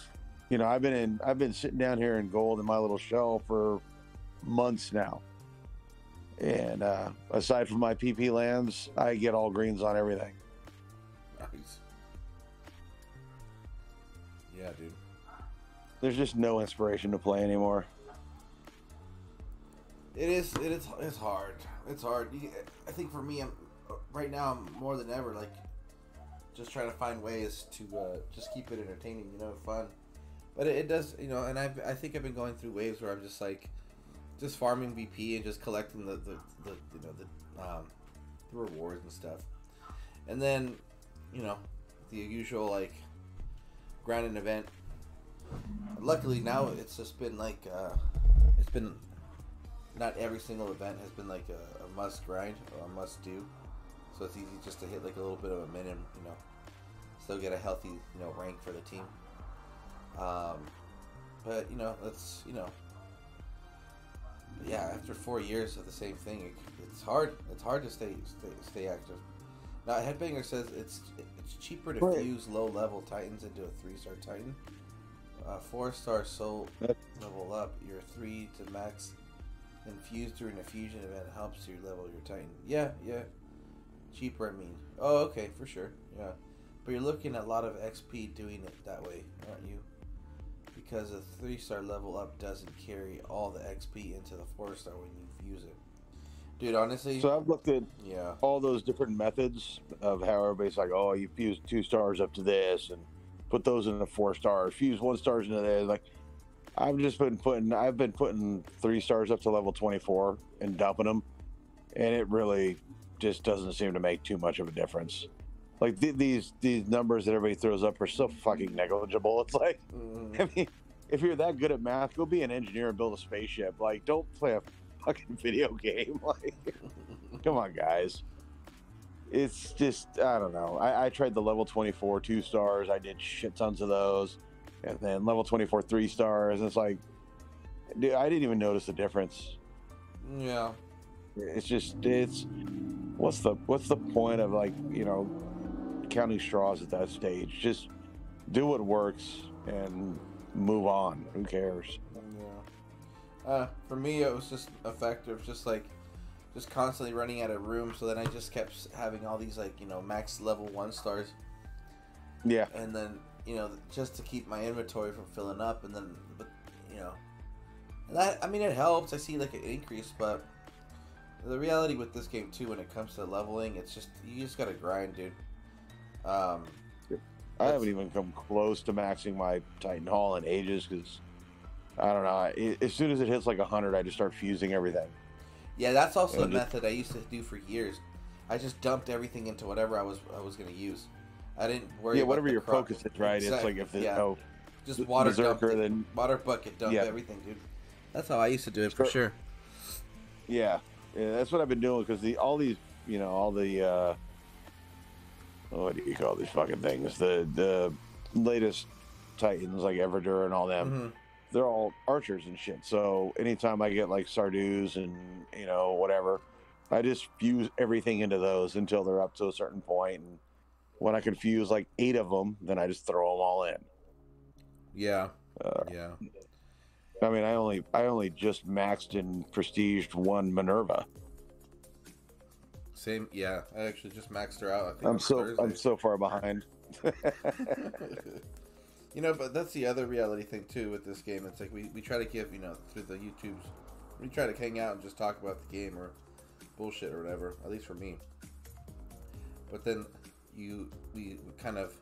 I've been sitting down here in gold in my little shell for months now. And aside from my PP lands, I get all greens on everything. Nice. Yeah, dude. There's just no inspiration to play anymore. It's hard. It's hard. I think for me, right now, I'm more than ever like just trying to find ways to just keep it entertaining, fun. But it does, and I think I've been going through waves where I'm just like, just farming BP and just collecting the rewards and stuff, and then the usual like grind an event. Luckily now it's just been like it's been not every single event has been like a must grind or a must do, so it's easy just to hit like a little bit of a minimum, still get a healthy rank for the team. But that's yeah, after 4 years of the same thing, it's hard. It's hard to stay active. Now, Headbanger says it's cheaper to fuse low-level Titans into a 3-star Titan. 4-star soul level up your 3 to max, and fuse during a fusion event helps you level your Titan. Yeah. Cheaper, I mean. Oh, okay, for sure. Yeah. But you're looking at a lot of XP doing it that way, aren't you? Because a 3-star level up doesn't carry all the XP into the 4-star when you fuse it. Dude, honestly... So I've looked at all those different methods of how everybody's like, oh, you fuse 2 stars up to this and put those into 4 stars, fuse 1 stars into this. Like, I've been putting 3 stars up to level 24 and dumping them, and it really just doesn't seem to make too much of a difference. Like these numbers that everybody throws up are so fucking negligible. It's like, I mean, if you're that good at math, go be an engineer and build a spaceship. Like, don't play a fucking video game. Like, come on, guys. It's just, I don't know. I tried the level 24 2 stars. I did shit tons of those, and then level 24 3 stars. And it's like, dude, I didn't even notice the difference. Yeah. It's just, what's the point of, like, counting straws at that stage? Just do what works and move on. Who cares? Yeah. For me, it was just effective, just constantly running out of room. So then I just kept having all these max level 1 stars. Yeah. And then just to keep my inventory from filling up, and then that, I mean, it helps. I see like an increase, but the reality with this game too, when it comes to leveling, it's just you just gotta grind, dude. I haven't even come close to maxing my Titan Hall in ages because I don't know. As soon as it hits like 100, I just start fusing everything. Yeah, that's also the method I used to do for years. I just dumped everything into whatever I was going to use. I didn't worry. Yeah, whatever your focus is, right? Exactly. It's like if there's just water Berserker, dump, then water bucket dump everything, dude. That's how I used to do it for sure. Yeah, that's what I've been doing because all the what do you call these fucking things? The latest Titans like Everdur and all them, they're all archers and shit. So anytime I get like Sardu's and whatever, I just fuse everything into those until they're up to a certain point. And when I can fuse like 8 of them, then I just throw them all in. Yeah. Yeah. I mean, I only just maxed and prestiged 1 Minerva. Same, yeah. I actually just maxed her out. I think I'm so far behind. But that's the other reality thing too with this game. It's like we try to give through the YouTubes, we try to hang out and just talk about the game or bullshit or whatever. At least for me. But then we kind of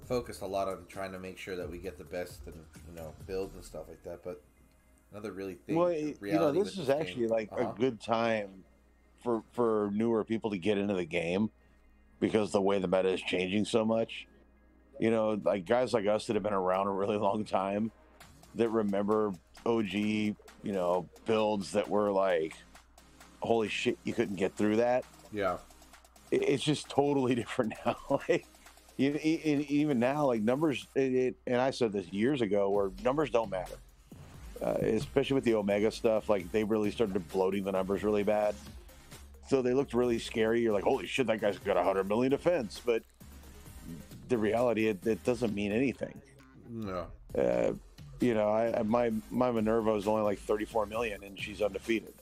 focus a lot on trying to make sure that we get the best and builds and stuff like that. But another really thing. Well, this is actually like a good time for newer people to get into the game because the way the meta is changing so much. You know, like guys like us that have been around a really long time that remember OG, you know, builds that were like, holy shit, you couldn't get through that. Yeah. It's just totally different now. Like, even now, like numbers, and I said this years ago, where numbers don't matter. Especially with the Omega stuff, like they really started bloating the numbers really bad. So they looked really scary. You're like, holy shit, that guy's got 100 million defense. But the reality, it doesn't mean anything. No. You know, my Minerva is only like 34 million and she's undefeated.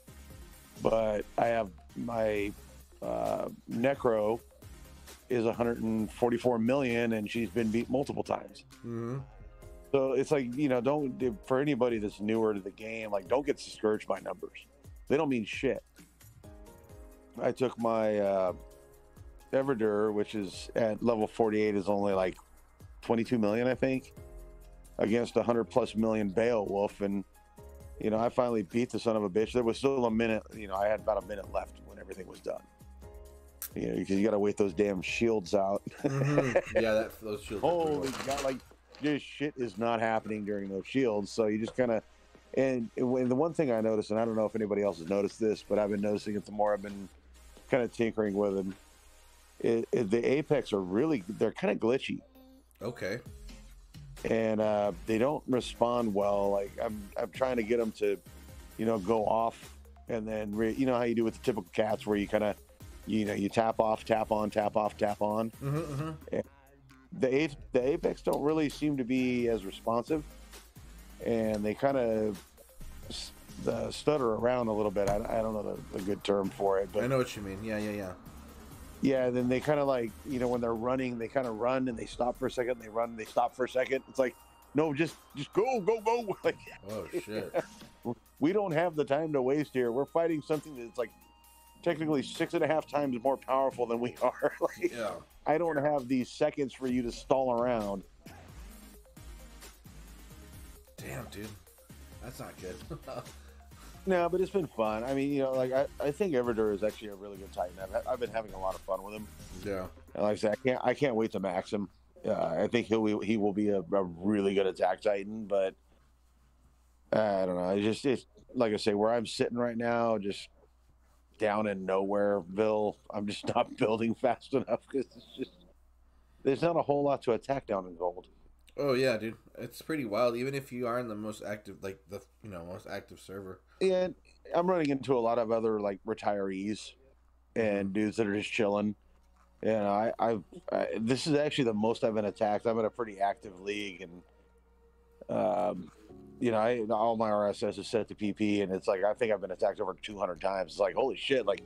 But I have my Necro is 144 million and she's been beat multiple times. Mm-hmm. So it's like, you know, for anybody that's newer to the game, like don't get discouraged by numbers. They don't mean shit. I took my Everdur, which is at level 48, is only like 22 million, I think, against 100+ million Beowulf. And, you know, I finally beat the son of a bitch. There was still a minute, you know, I had about a minute left when everything was done. You know, because you got to wait those damn shields out. Mm-hmm. Yeah, those shields. Holy God, like, this shit is not happening during those shields. So you just kind of, and the one thing I noticed, and I don't know if anybody else has noticed this, but I've been noticing it the more I've been kind of tinkering with them. The Apex are really, they're kind of glitchy. Okay. And they don't respond well. Like I'm trying to get them to, you know, go off, and then you know how you do with the typical cats, where you kind of, you know, you tap off, tap on, tap off, tap on. Mm-hmm, mm-hmm. And the Apex don't really seem to be as responsive, and they kind of stutter around a little bit. I don't know the good term for it, but I know what you mean. Yeah. Yeah, then they kind of like, you know, when they're running, they kind of run and they stop for a second. They run, and they stop for a second. It's like, no, just go. Like, oh shit. We don't have the time to waste here. We're fighting something that's like technically 6.5 times more powerful than we are. Like, Yeah. I don't have these seconds for you to stall around. Damn, dude. That's not good. No, but it's been fun. I mean, you know, like I think Everdur is actually a really good Titan. I've been having a lot of fun with him. Yeah. And like I said, I can't wait to max him. I think he will be a really good attack Titan, but I don't know. It's like I say, where I'm sitting right now, just down in Nowhereville. I'm just not building fast enough because there's not a whole lot to attack down in gold. Oh yeah, dude. It's pretty wild. Even if you are in the most active, like the most active server. And I'm running into a lot of other like retirees and dudes that are just chilling. And this is actually the most I've been attacked. I'm in a pretty active league, and you know, all my RSS is set to PP, and it's like I think I've been attacked over 200 times. It's like, holy shit! Like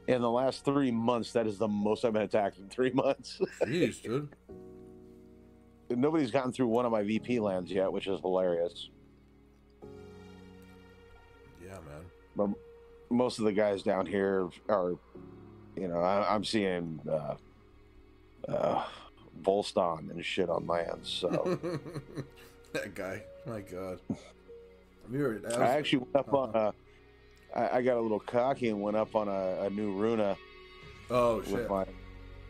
in the last 3 months, that is the most I've been attacked in 3 months. Jeez, dude. Nobody's gotten through one of my VP lands yet, which is hilarious. Yeah, man. But most of the guys down here are, you know, I'm seeing Volston and shit on lands. So that guy, my God. I actually went up on I got a little cocky and went up on a new Runa. Oh shit.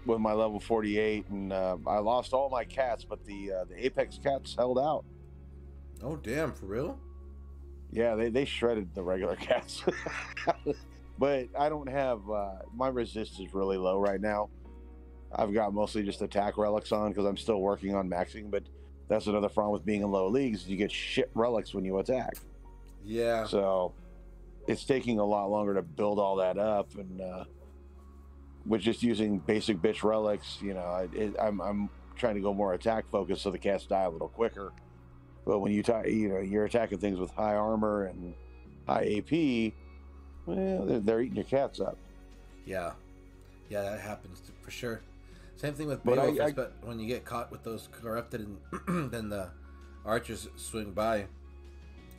With my level 48, and I lost all my cats, but the Apex cats held out. Oh damn, for real? Yeah, they shredded the regular cats. But I don't have my resist is really low right now. I've got mostly just attack relics on because I'm still working on maxing, but that's another problem with being in low leagues. You get shit relics when you attack. Yeah. So it's taking a lot longer to build all that up, and with just using basic bitch relics, you know, I'm trying to go more attack focused so the cats die a little quicker. But when you're attacking things with high armor and high AP, well, they're eating your cats up. Yeah, that happens for sure. Same thing with Beowulf, but when you get caught with those corrupted, and then the archers swing by,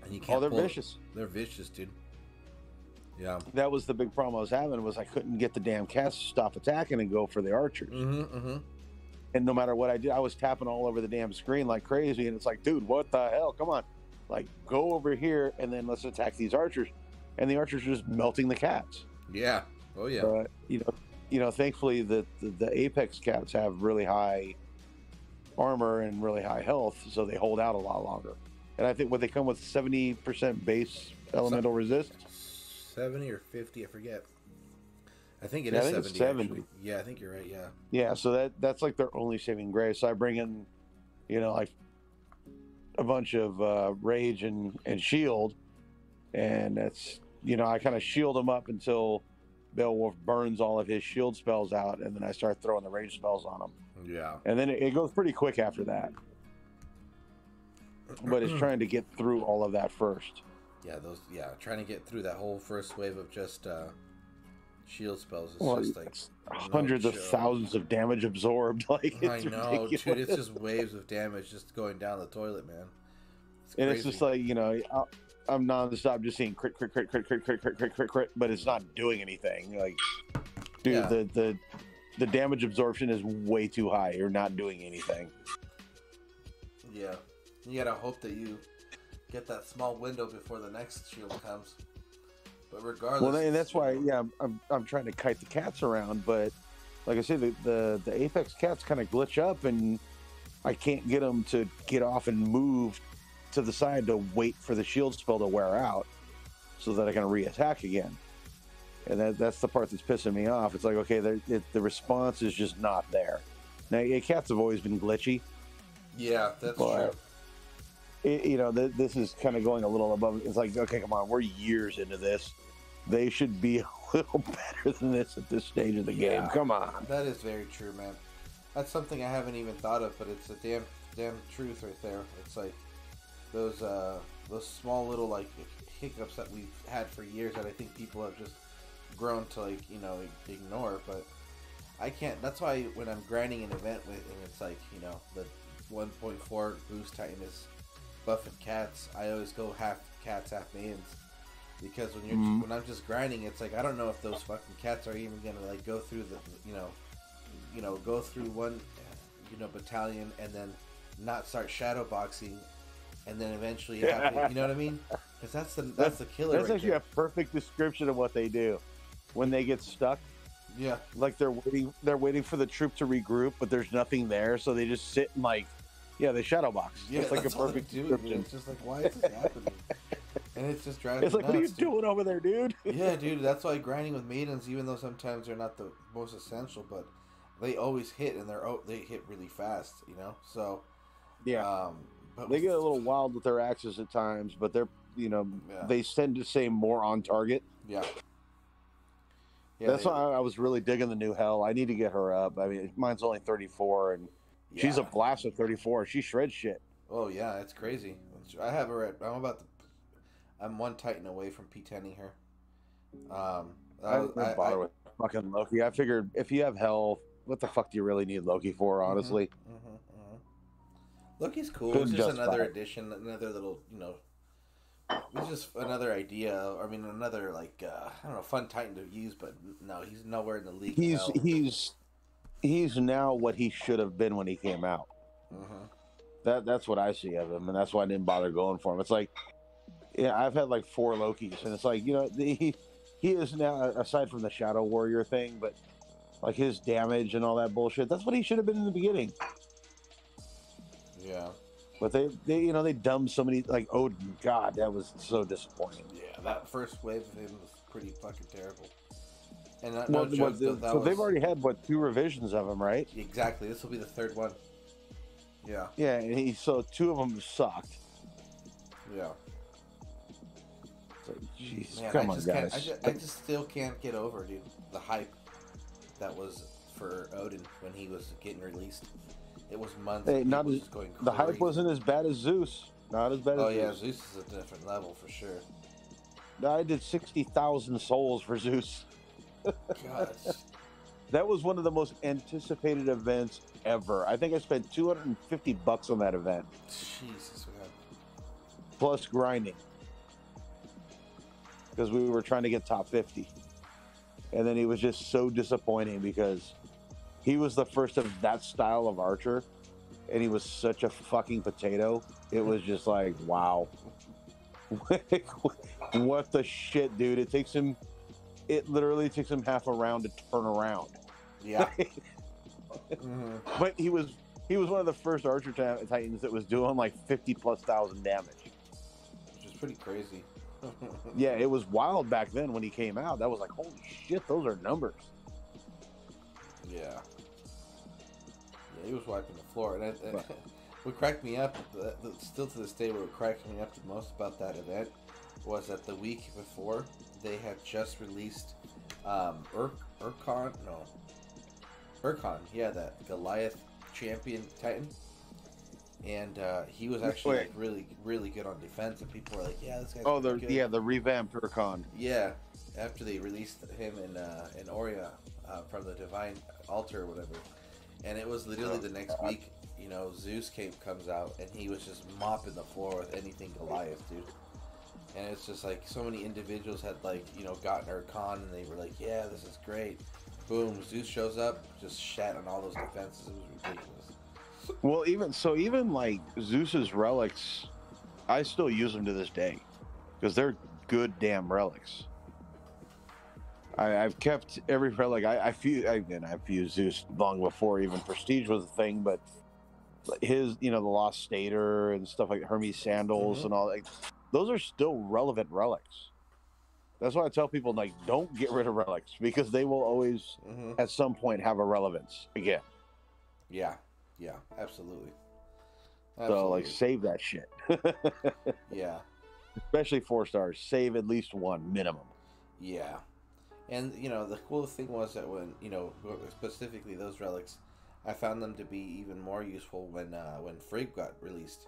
and you can't. Oh, they're vicious. They're vicious, dude. Yeah, that was the big problem I was having, was I couldn't get the damn cats to stop attacking and go for the archers. Mm-hmm. And no matter what I did, I was tapping all over the damn screen like crazy. And it's like, dude, what the hell? Come on. Like, go over here and then let's attack these archers. And the archers are just melting the cats. Yeah. Oh yeah. Thankfully the Apex cats have really high armor and really high health, so they hold out a lot longer. And I think they come with 70% base elemental resist. 70 or 50, I forget. I think it is 70. It's 70. Actually. Yeah, I think you're right. Yeah. Yeah, so that's like their only saving grace. So I bring in, like a bunch of rage and shield, and that's I kind of shield them up until Beowulf burns all of his shield spells out, and then I start throwing the rage spells on them. Yeah. And then it goes pretty quick after that. But it's trying to get through all of that first. Yeah, trying to get through that whole first wave of just shield spells is just like hundreds of thousands of damage absorbed. Like I know, ridiculous. Dude, it's just waves of damage just going down the toilet, man. It's just like, I'm nonstop just seeing crit, but it's not doing anything. Like, dude, the damage absorption is way too high. You're not doing anything. Yeah, you gotta hope that you get that small window before the next shield comes. But regardless, well, and that's why, I'm trying to kite the cats around. But like I said, the Apex cats kind of glitch up, and I can't get them to get off and move to the side to wait for the shield spell to wear out, so that I can re-attack again. And that's the part that's pissing me off. It's like, okay, the response is just not there. Now, cats have always been glitchy. Yeah, that's true. This is kind of going a little above. It's like, okay, come on, we're years into this. They should be a little better than this at this stage of the game. Come on. That is very true, man. That's something I haven't even thought of, but it's a damn truth right there. It's like those small little like hiccups that we've had for years that I think people have just grown to ignore. But I can't. That's why when I'm grinding an event with, and it's like the 1.4 boost Titan is buffing cats, I always go half cats, half maidens, because when I'm just grinding, it's like I don't know if those fucking cats are even gonna like go through the go through one battalion and then not start shadow boxing, and then eventually have to, you know what I mean? Because that's the killer. That's actually a perfect description of what they do when they get stuck. Yeah, like they're waiting for the troop to regroup, but there's nothing there, so they just sit and they shadow box. Yeah, it's like a perfect description. It's just like, why is this happening? And it's just driving. It's like, nuts, what are you doing over there, dude? Yeah, dude. That's why grinding with maidens, even though sometimes they're not the most essential, but they always hit, and they hit really fast. So yeah. But they get a little wild with their axes at times, but they're they tend to stay more on target. Yeah. That's why I was really digging the new Hell. I need to get her up. I mean, mine's only 34, and she's a blast at 34. She shreds shit. Oh yeah, it's crazy. I have her at. I'm one Titan away from P10ing her. I didn't bother with fucking Loki. I figured if you have Hell, what the fuck do you really need Loki for? Honestly, Loki's cool. It's just another addition, another little it's just another idea. I mean, another I don't know, fun Titan to use. But no, he's nowhere in the league. He's now what he should have been when he came out. That's what I see of him, and that's why I didn't bother going for him. It's like, I've had like 4 Lokis, and it's like, he is now, aside from the Shadow Warrior thing, but like his damage and all that bullshit, that's what he should have been in the beginning. Yeah. But they dumbed so many, like Odin. God, that was so disappointing. Yeah, that first wave of him was pretty fucking terrible. And they've already had 2 revisions of him, right? Exactly. This will be the 3rd one. Yeah. Yeah, and so 2 of them sucked. Yeah. So, jeez, come on, guys. I just still can't get over, dude, the hype that was for Odin when he was getting released. It was months. Hey, going crazy. The hype wasn't as bad as Zeus. Not as bad as Zeus. Oh yeah, Zeus is a different level for sure. I did 60,000 souls for Zeus. Gosh. That was one of the most anticipated events ever. I think I spent $250 on that event. Jesus, man. Plus grinding. Because we were trying to get top 50. And then he was just so disappointing because he was the first of that style of archer, and he was such a fucking potato. It was just like, wow. What the shit, dude? It takes him it literally takes him half a round to turn around. Yeah. But he was one of the first Archer Titans that was doing like 50,000+ damage. Which is pretty crazy. Yeah, it was wild back then when he came out. That was like, holy shit, those are numbers. Yeah. Yeah, he was wiping the floor. And what cracked me up, still to this day, what cracked me up the most about that event was that the week before, they had just released Urkon, yeah, that Goliath champion Titan. And he was actually like really, really good on defense, and people were like, "Yeah, this guy's good." Yeah, the revamped Urkon. Yeah, after they released him in Aurea from the Divine Altar or whatever, and it was literally the next week. You know, ZEUS comes out, and he was just mopping the floor with anything Goliath, dude. And it's just like so many individuals had like gotten Urkon, and they were like, "Yeah, this is great." Boom, ZEUS shows up, just shat on all those defenses. It was ridiculous. Well, even like Zeus's relics, I still use them to this day because they're good damn relics. I've kept every relic. I've used Zeus long before even Prestige was a thing, but his, the Lost Stater and stuff like Hermes sandals and all that, those are still relevant relics. That's why I tell people, like, don't get rid of relics because they will always at some point have a relevance again. Yeah. Yeah, absolutely. So, like, save that shit. Yeah. Especially 4 stars. Save at least one minimum. Yeah. And, the cool thing was that when, specifically those relics, I found them to be even more useful when Frigg got released.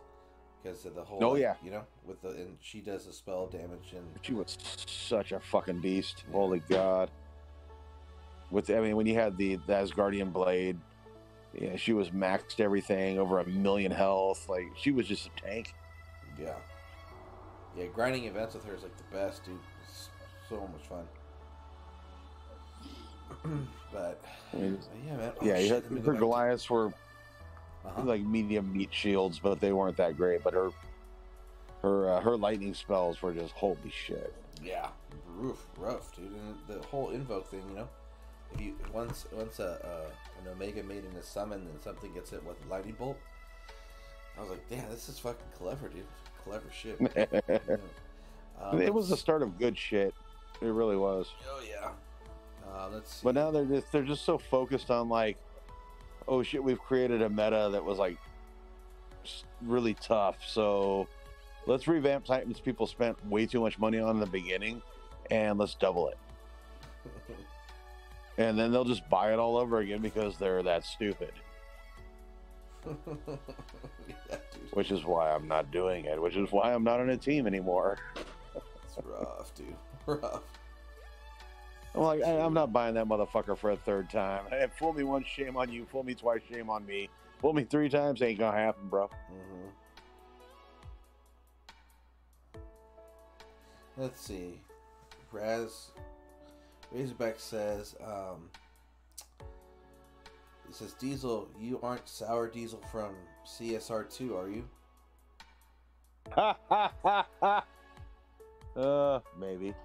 Because of the whole, and she does the spell damage. And she was such a fucking beast. Yeah. Holy God. When you had the Asgardian blade, yeah, she was maxed everything, over 1 million health. Like, she was just a tank. Yeah. Yeah, grinding events with her is like the best, dude. It's so much fun. But, yeah, man. Oh, yeah, her Goliaths were like medium meat shields, but they weren't that great. But her lightning spells were just holy shit. Yeah, rough, dude. And the whole invoke thing, if you once an Omega Maiden is summoned and something gets hit with a lightning bolt, I was like, damn, this is fucking clever, dude. Clever shit. It was the start of good shit. It really was. Oh yeah. Let's see. But now they're just so focused on, like, oh shit, we've created a meta that was like really tough, so let's revamp Titans people spent way too much money on in the beginning, and let's double it. And then they'll just buy it all over again because they're that stupid. Yeah, which is why I'm not doing it. Which is why I'm not on a team anymore. It's rough, dude. Rough. I'm like, I'm not buying that motherfucker for a 3rd time. Hey, fool me once, shame on you. Fool me twice, shame on me. Fool me 3 times, ain't gonna happen, bro. Let's see. Razorback says, it says, Diesel, you aren't Sour Diesel from CSR2, are you? Maybe.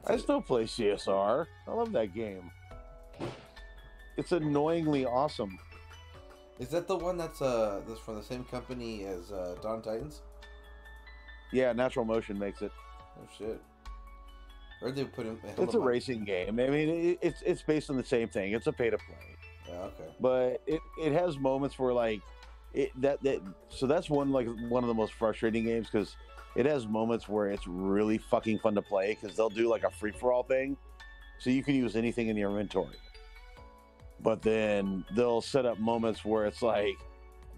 I still play CSR. I love that game. It's annoyingly awesome. Is that the one that's from the same company as Dawn Titans? Yeah, Natural Motion makes it. Oh shit. Or they put him. It's a racing game. I mean, it's based on the same thing. It's a pay to play. Yeah, okay. But it has moments where, like, so that's one of the most frustrating games because it has moments where it's really fucking fun to play because they'll do like a free for all thing, so you can use anything in your inventory. But then they'll set up moments where it's like,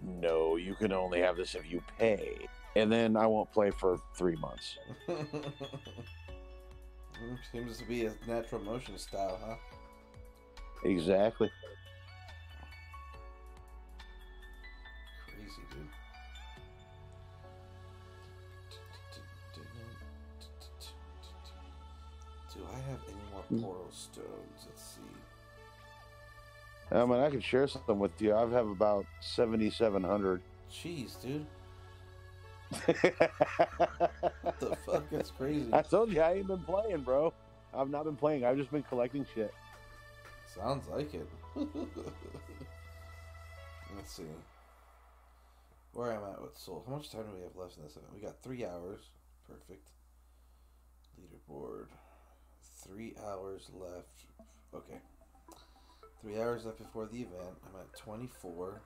no, you can only have this if you pay, and then I won't play for 3 months. Seems to be a Natural Motion style, huh? Exactly. Crazy, dude. Do I have any more portal stones? Let's see. I mean, I can share something with you. I have about 7,700. Jeez, dude. What the fuck? That's crazy. I told you I ain't been playing, bro. I've not been playing. I've just been collecting shit. Sounds like it. Let's see. Where am I with Soul? How much time do we have left in this event? We got 3 hours. Perfect. Leaderboard. 3 hours left. Okay. 3 hours left before the event. I'm at 24.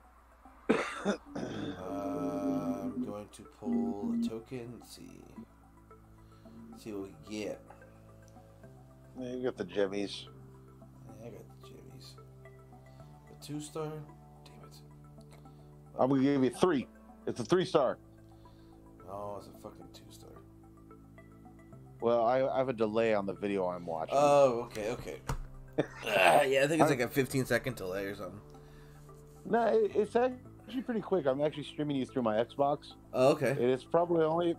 I'm going to pull a token. Let's see. See what we get. Yeah, you got the jimmies. Yeah, I got the jimmies. A 2-star? Damn it. I'm gonna give you 3. It's a 3-star. Oh, it's a fucking 2-star. Well, I have a delay on the video I'm watching. Oh, okay. Yeah, I think it's like a 15-second delay or something. No, it's actually pretty quick. I'm actually streaming you through my Xbox. Oh, okay. It's probably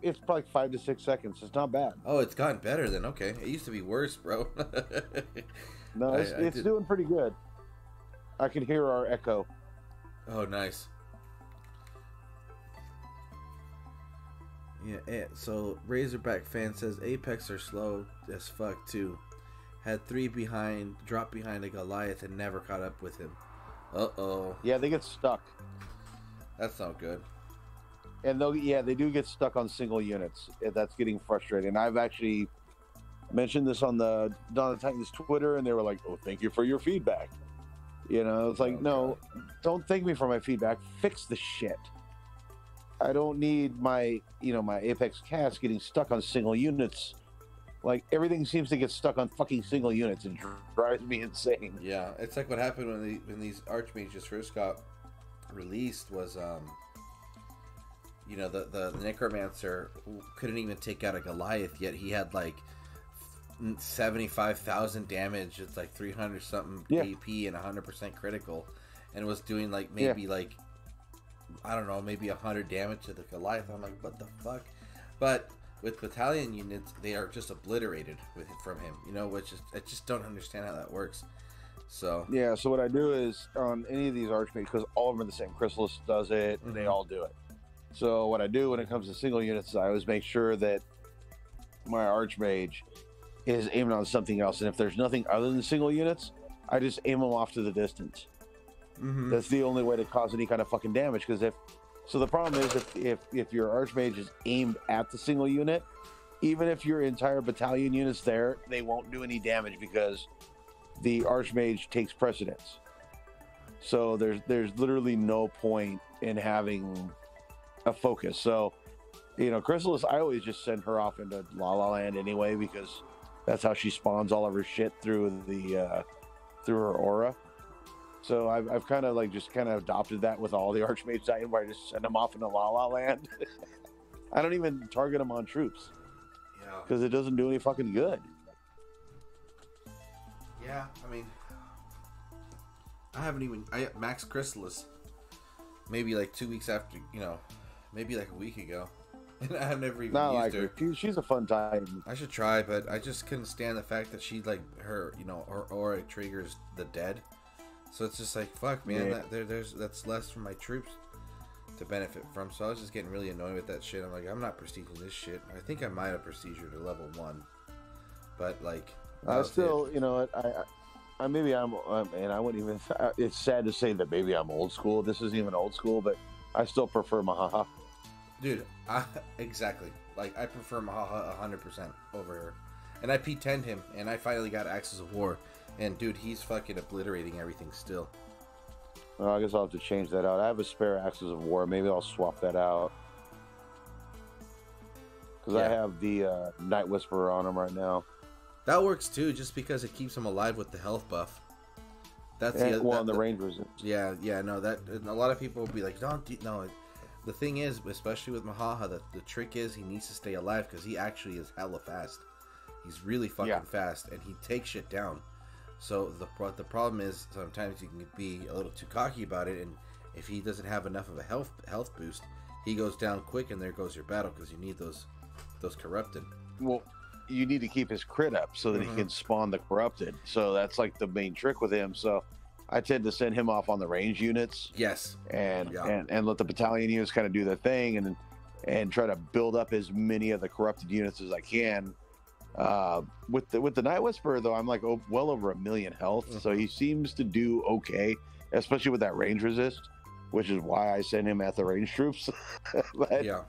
5 to 6 seconds. It's not bad. Oh, it's gotten better then. Okay. It used to be worse, bro. No, it's doing pretty good. I can hear our echo. Oh, nice. Yeah, so Razorback fan says Apex are slow as fuck too. Had 3 behind, dropped behind a Goliath and never caught up with him. Uh-oh. Yeah, they get stuck. That's not good. And they do get stuck on single units. That's getting frustrating. I've actually mentioned this on the Dawn of Titans Twitter, and they were like, "Oh, thank you for your feedback." You know, it's like, no, don't thank me for my feedback. Fix the shit. I don't need my Apex cast getting stuck on single units. Like, everything seems to get stuck on fucking single units. It drives me insane. Yeah, it's like what happened when these Archmages first got released was, the Necromancer couldn't even take out a Goliath, yet he had like 75,000 damage. It's like 300 something AP and 100% critical, and was doing like maybe like, I don't know, maybe 100 damage to the Goliath. I'm like, what the fuck? But with battalion units, they are just obliterated from him, which is, I just don't understand how that works. So yeah, so what I do is on any of these Archmages, because all of them are the same, Chrysalis does it, and they all do it. So what I do when it comes to single units is I always make sure that my Archmage is aiming on something else, and if there's nothing other than single units, I just aim them off to the distance. That's the only way to cause any kind of fucking damage. Because the problem is if your Archmage is aimed at the single unit, even if your entire battalion unit's there, they won't do any damage because the Archmage takes precedence. So there's literally no point in having a focus. So, Chrysalis, I always just send her off into La La Land anyway, because that's how she spawns all of her shit through her aura. So I've kind of adopted that with all the Archmages Titan, where I just send them off into La La Land. I don't even target them on troops. Yeah. Because it doesn't do any fucking good. Yeah, I mean, I Max Chrysalis maybe like 2 weeks after, maybe like a week ago. And I have never even used her. She's a fun Titan. I should try, but I just couldn't stand the fact that she, like, her aura triggers the dead. So it's just like, fuck, man, that's less for my troops to benefit from. So I was just getting really annoyed with that shit. I'm like, I'm not prestiging this shit. I think I might have prestiged her to level 1, but like, still, I maybe I'm, and I wouldn't even. It's sad to say that maybe I'm old school. This isn't even old school, but I still prefer Mahaha. Dude, exactly. Like, I prefer Mahaha 100% over her. And I P10'd him, and I finally got Axis of War. And, dude, he's fucking obliterating everything still. Well, I guess I'll have to change that out. I have a spare Axis of War. Maybe I'll swap that out. Because I have the Night Whisperer on him right now. That works, too, just because it keeps him alive with the health buff. That's the range resistance. Yeah, no, that a lot of people will be like, no. The thing is, especially with Mahaha, the trick is he needs to stay alive because he actually is hella fast. He's really fucking fast, and he takes shit down. So the problem is sometimes you can be a little too cocky about it, and if he doesn't have enough of a health boost, he goes down quick, and there goes your battle because you need those corrupted. Well, you need to keep his crit up so that he can spawn the corrupted. So that's like the main trick with him. So I tend to send him off on the range units. Yes. And let the battalion units kind of do their thing. And and try to build up as many of the corrupted units as I can. With the Night Whisperer, though, I'm like well over 1 million health, so he seems to do okay, especially with that range resist, which is why I send him at the range troops. But, yeah.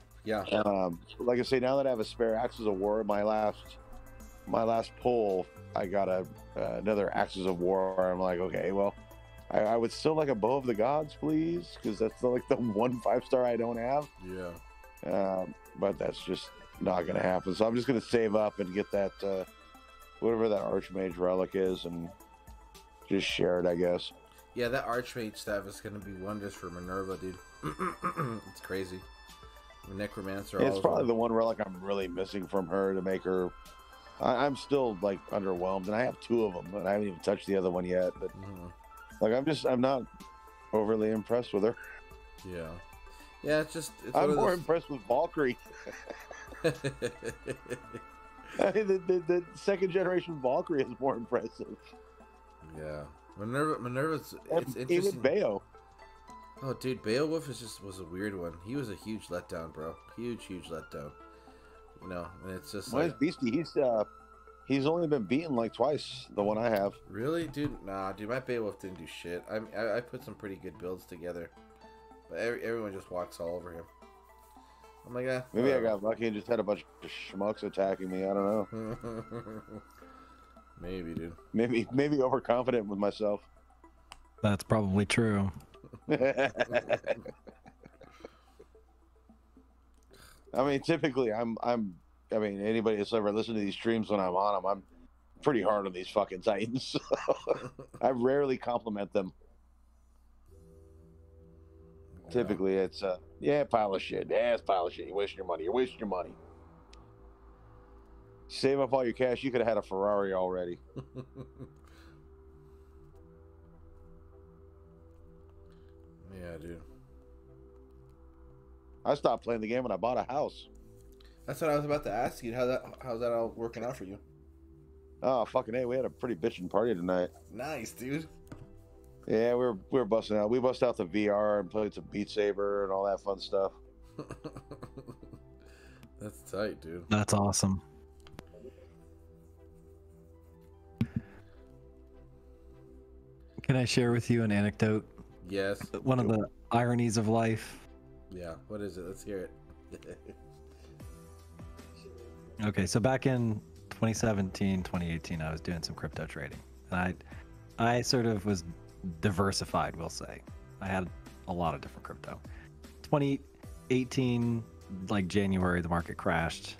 Like I say, now that I have a spare Axes of War, my last pull, I got another Axes of War. I'm like, okay, well, I would still like a Bow of the Gods, please, because that's like the 1 5-star I don't have. Yeah. But that's just not going to happen. So I'm just going to save up and get that, whatever that Archmage relic is, and just share it, I guess. Yeah, that Archmage staff is going to be wonders for Minerva, dude. It's crazy. Necromancer. It's probably the one relic I'm really missing from her to make her. I'm still like underwhelmed, and I have 2 of them, and I haven't even touched the other one yet. But like, I'm not overly impressed with her. Yeah, it's I'm more impressed with Valkyrie. I mean, the second generation Valkyrie is more impressive. Yeah, Minerva's. It's interesting. Even Bayo. Oh, dude, Beowulf was a weird one. He was a huge letdown, bro. Huge letdown. You know, and it's just like Beastie. He's only been beaten like twice. The one I have. Really, dude? Nah, dude, my Beowulf didn't do shit. I put some pretty good builds together, but everyone just walks all over him. I'm like, maybe I got lucky and just had a bunch of schmucks attacking me. I don't know. Maybe, dude. Maybe overconfident with myself. That's probably true. I mean, typically, I mean, anybody that's ever listened to these streams when I'm on them, I'm pretty hard on these fucking Titans. So I rarely compliment them. Wow. Typically, it's pile of shit. Yeah, it's pile of shit. You're wasting your money. Save up all your cash. You could have had a Ferrari already. Yeah, dude. I stopped playing the game when I bought a house. That's what I was about to ask you. How's that all working out for you? Oh, fucking hey, we had a pretty bitchin' party tonight. Nice, dude. Yeah, we were busting out. We busted out the VR and played some Beat Saber and all that fun stuff. That's tight, dude. That's awesome. Can I share with you an anecdote? Yes. One of the ironies of life. Yeah, what is it? Let's hear it. Okay, so back in 2017, 2018, I was doing some crypto trading. And I sort of was diversified, we'll say. I had a lot of different crypto. 2018, like January, the market crashed.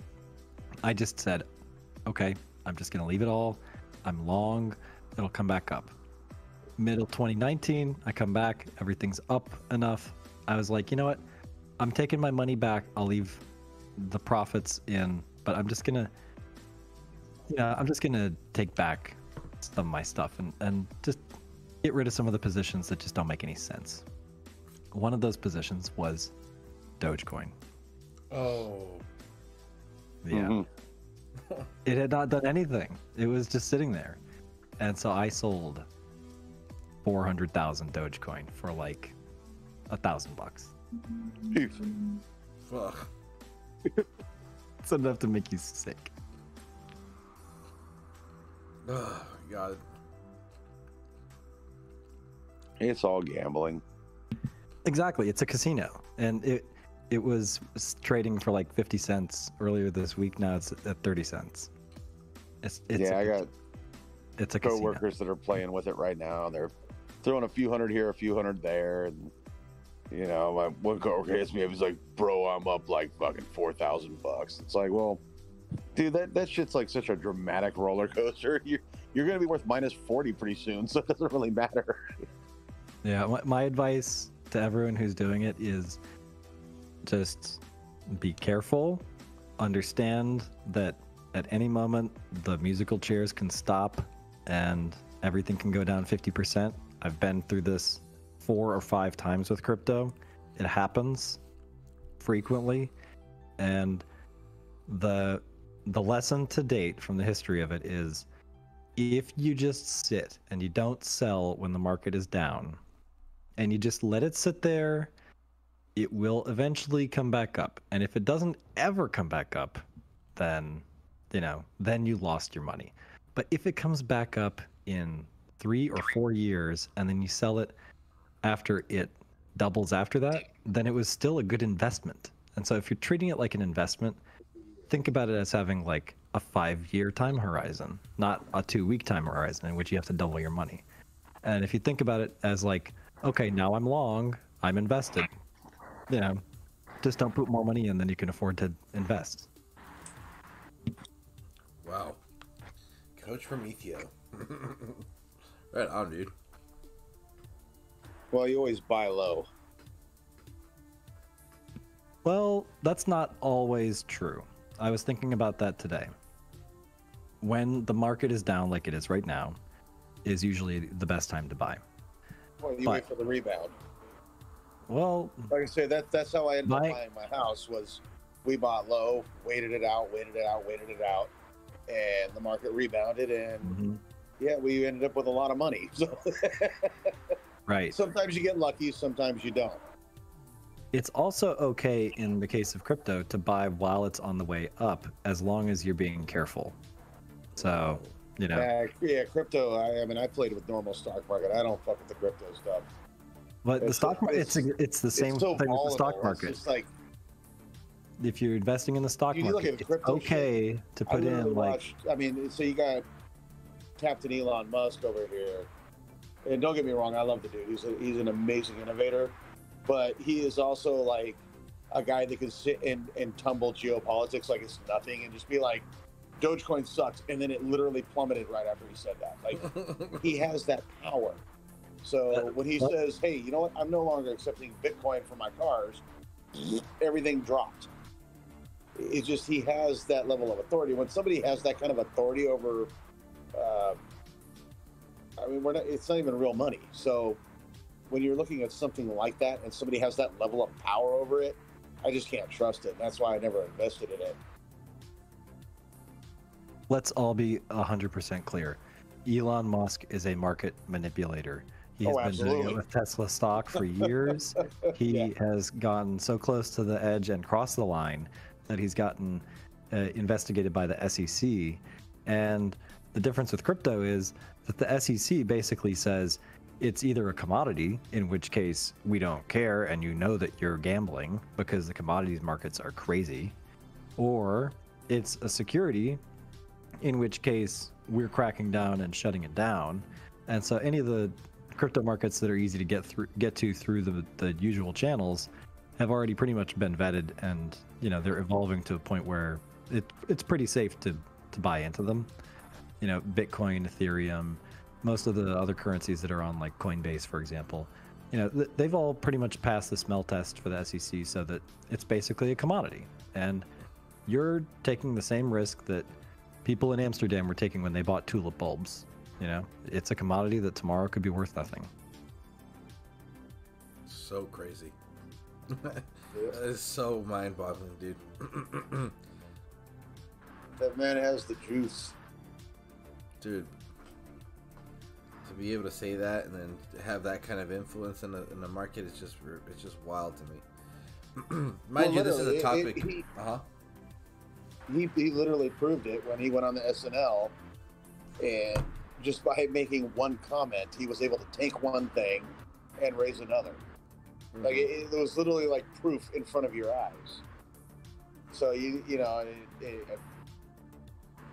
I just said, okay, I'm just going to leave it all. I'm long. It'll come back up. Middle 2019, I come back. Everything's up enough. I was like, you know what? I'm taking my money back. I'll leave the profits in, but I'm just gonna take back some of my stuff and just get rid of some of the positions that just don't make any sense. One of those positions was Dogecoin. Oh. Yeah. Mm-hmm. It had not done anything. It was just sitting there. And so I sold 400,000 Dogecoin for like $1,000. Fuck. It's enough to make you sick. Oh, God. It's all gambling. Exactly. It's a casino. And it was trading for like 50 cents earlier this week. Now it's at 30 cents. I got it's a co-workers that are playing with it right now. They're throwing a few hundred here, a few hundred there. And, you know, my one coworker hits me up. He's like, bro, I'm up like fucking $4,000. It's like, well, dude, that shit's like such a dramatic roller coaster. You're going to be worth minus 40 pretty soon, so it doesn't really matter. Yeah, my advice to everyone who's doing it is just be careful. Understand that at any moment the musical chairs can stop and everything can go down 50%. I've been through this 4 or 5 times with crypto. It happens frequently, and the lesson to date from the history of it is if you just sit and you don't sell when the market is down and you just let it sit there it will eventually come back up. And if it doesn't ever come back up, then, then you lost your money. But if it comes back up in 3 or 4 years and then you sell it after it doubles after that, then it was still a good investment. And so if you're treating it like an investment, think about it as having like a 5-year time horizon, not a 2-week time horizon in which you have to double your money. And if you think about it as like, okay, now I'm long, I'm invested, just don't put more money in than you can afford to invest. Wow. Coach PROMETHEO. Right on, dude. Well, you always buy low. Well, that's not always true. I was thinking about that today. When the market is down like it is right now, is usually the best time to buy. Well, you wait for the rebound. Well, like I say, that's how I ended up buying my house. Was we bought low, waited it out, and the market rebounded, and yeah, we ended up with a lot of money. So right. Sometimes you get lucky, sometimes you don't. It's also okay in the case of crypto to buy while it's on the way up, as long as you're being careful. So, yeah, crypto. I mean, I played with normal stock market. I don't fuck with the crypto stuff. But the stock market, it's the same thing with the stock market. It's just like, if you're investing in the stock market, it's okay to put in so you got Captain Elon Musk over here, and don't get me wrong, I love the dude. He's an amazing innovator, but he is also like a guy that can sit and tumble geopolitics like it's nothing and just be like, Dogecoin sucks, and then it literally plummeted right after he said that. Like, he has that power. So when he says, hey, you know what, I'm no longer accepting Bitcoin for my cars, everything dropped. It's just, he has that level of authority. When somebody has that kind of authority over, it's not even real money. So when you're looking at something like that and somebody has that level of power over it, I just can't trust it. And that's why I never invested in it. Let's all be 100% clear. Elon Musk is a market manipulator. He has been doing it with Tesla stock for years. He has gotten so close to the edge and crossed the line that he's gotten investigated by the SEC. And the difference with crypto is that the SEC basically says it's either a commodity, in which case we don't care and you know that you're gambling because the commodities markets are crazy, or it's a security, in which case we're cracking down and shutting it down. And so any of the crypto markets that are easy to get to through the usual channels have already pretty much been vetted, and they're evolving to a point where it's pretty safe to buy into them. Bitcoin, Ethereum, most of the other currencies that are on like Coinbase, for example, they've all pretty much passed the smell test for the SEC, so that it's basically a commodity, and you're taking the same risk that people in Amsterdam were taking when they bought tulip bulbs. It's a commodity that tomorrow could be worth nothing. So crazy. That is so mind-boggling, dude. That man has the juice. Dude. To be able to say that and then have that kind of influence in the market, it's just wild to me. Mind you, this is a topic. He literally proved it when he went on the SNL, and just by making one comment, he was able to take one thing and raise another. Mm-hmm. Like it was literally like proof in front of your eyes. So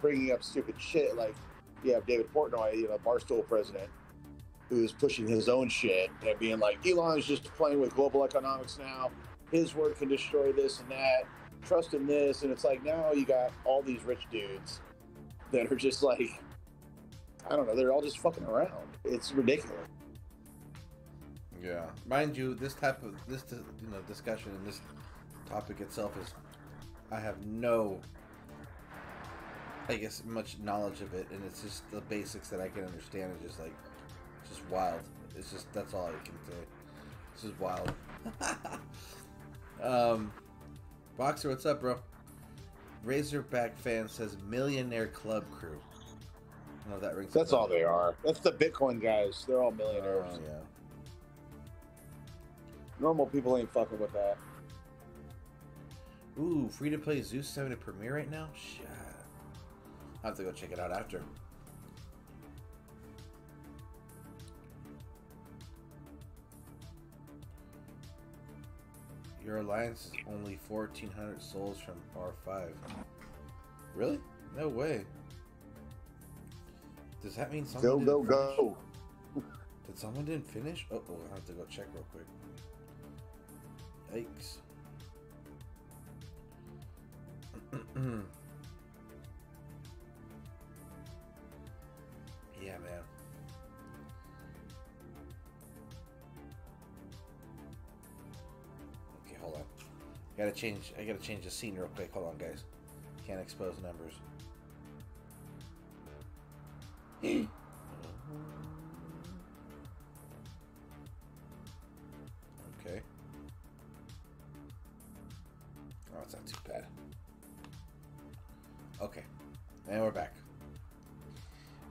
bringing up stupid shit, like you have David Portnoy, Barstool president, who's pushing his own shit and being like, Elon's just playing with global economics now. His word can destroy this and that. Trust in this. And it's like, now you got all these rich dudes that are just like, I don't know, they're all just fucking around. It's ridiculous. Yeah. Mind you, this type of discussion and this topic itself is, I have no, much knowledge of it, and it's just the basics that I can understand. It's just like, it's just wild. It's just, that's all I can say. This is wild. Boxer, what's up, bro? Razorback fan says Millionaire Club Crew. I don't know if that rings. That's all they are. That's the Bitcoin guys. They're all millionaires. Oh, yeah. Normal people ain't fucking with that. Ooh, free to play ZEUS 7 at premiere right now? Shit. I'll have to go check it out after. Your alliance is only 1,400 souls from R5. Really? No way. Does that mean someone didn't finish? Did someone didn't finish? Oh, I have to go check real quick. Yikes. Yeah, man. Okay, hold on. I gotta change the scene real quick. Hold on, guys. Can't expose numbers. Okay. Oh, it's not too bad. Okay. And we're back.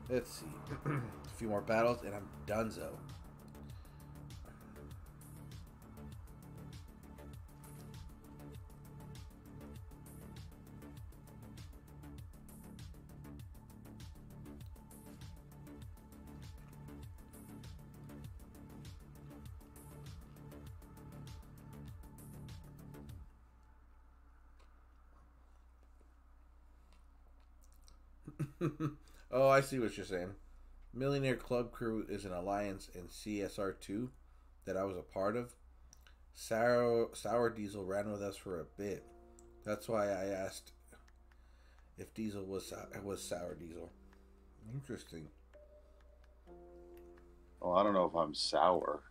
Let's see. A few more battles and I'm donezo. Oh, I see what you're saying. Millionaire Club Crew is an alliance in CSR2 that I was a part of. Sour Diesel ran with us for a bit. That's why I asked if Diesel was Sour Diesel. Interesting. Oh, I don't know if I'm sour.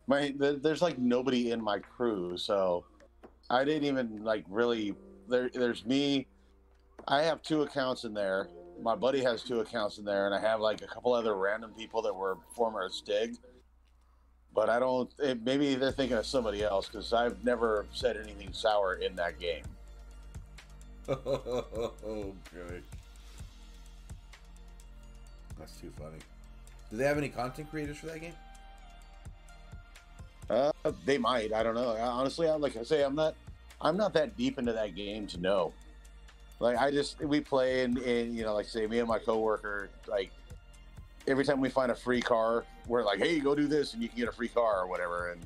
There's like nobody in my crew, so I didn't even like really. There's me. I have 2 accounts in there. My buddy has 2 accounts in there, and I have like a couple other random people that were former Stig. But I don't. Maybe they're thinking of somebody else because I've never said anything sour in that game. Oh, good. That's too funny. Do they have any content creators for that game? They might. I don't know. Honestly, like I say, I'm not that deep into that game to know. Like we play and you know, like say me and my coworker, like every time we find a free car, we're like, hey, go do this and you can get a free car or whatever. And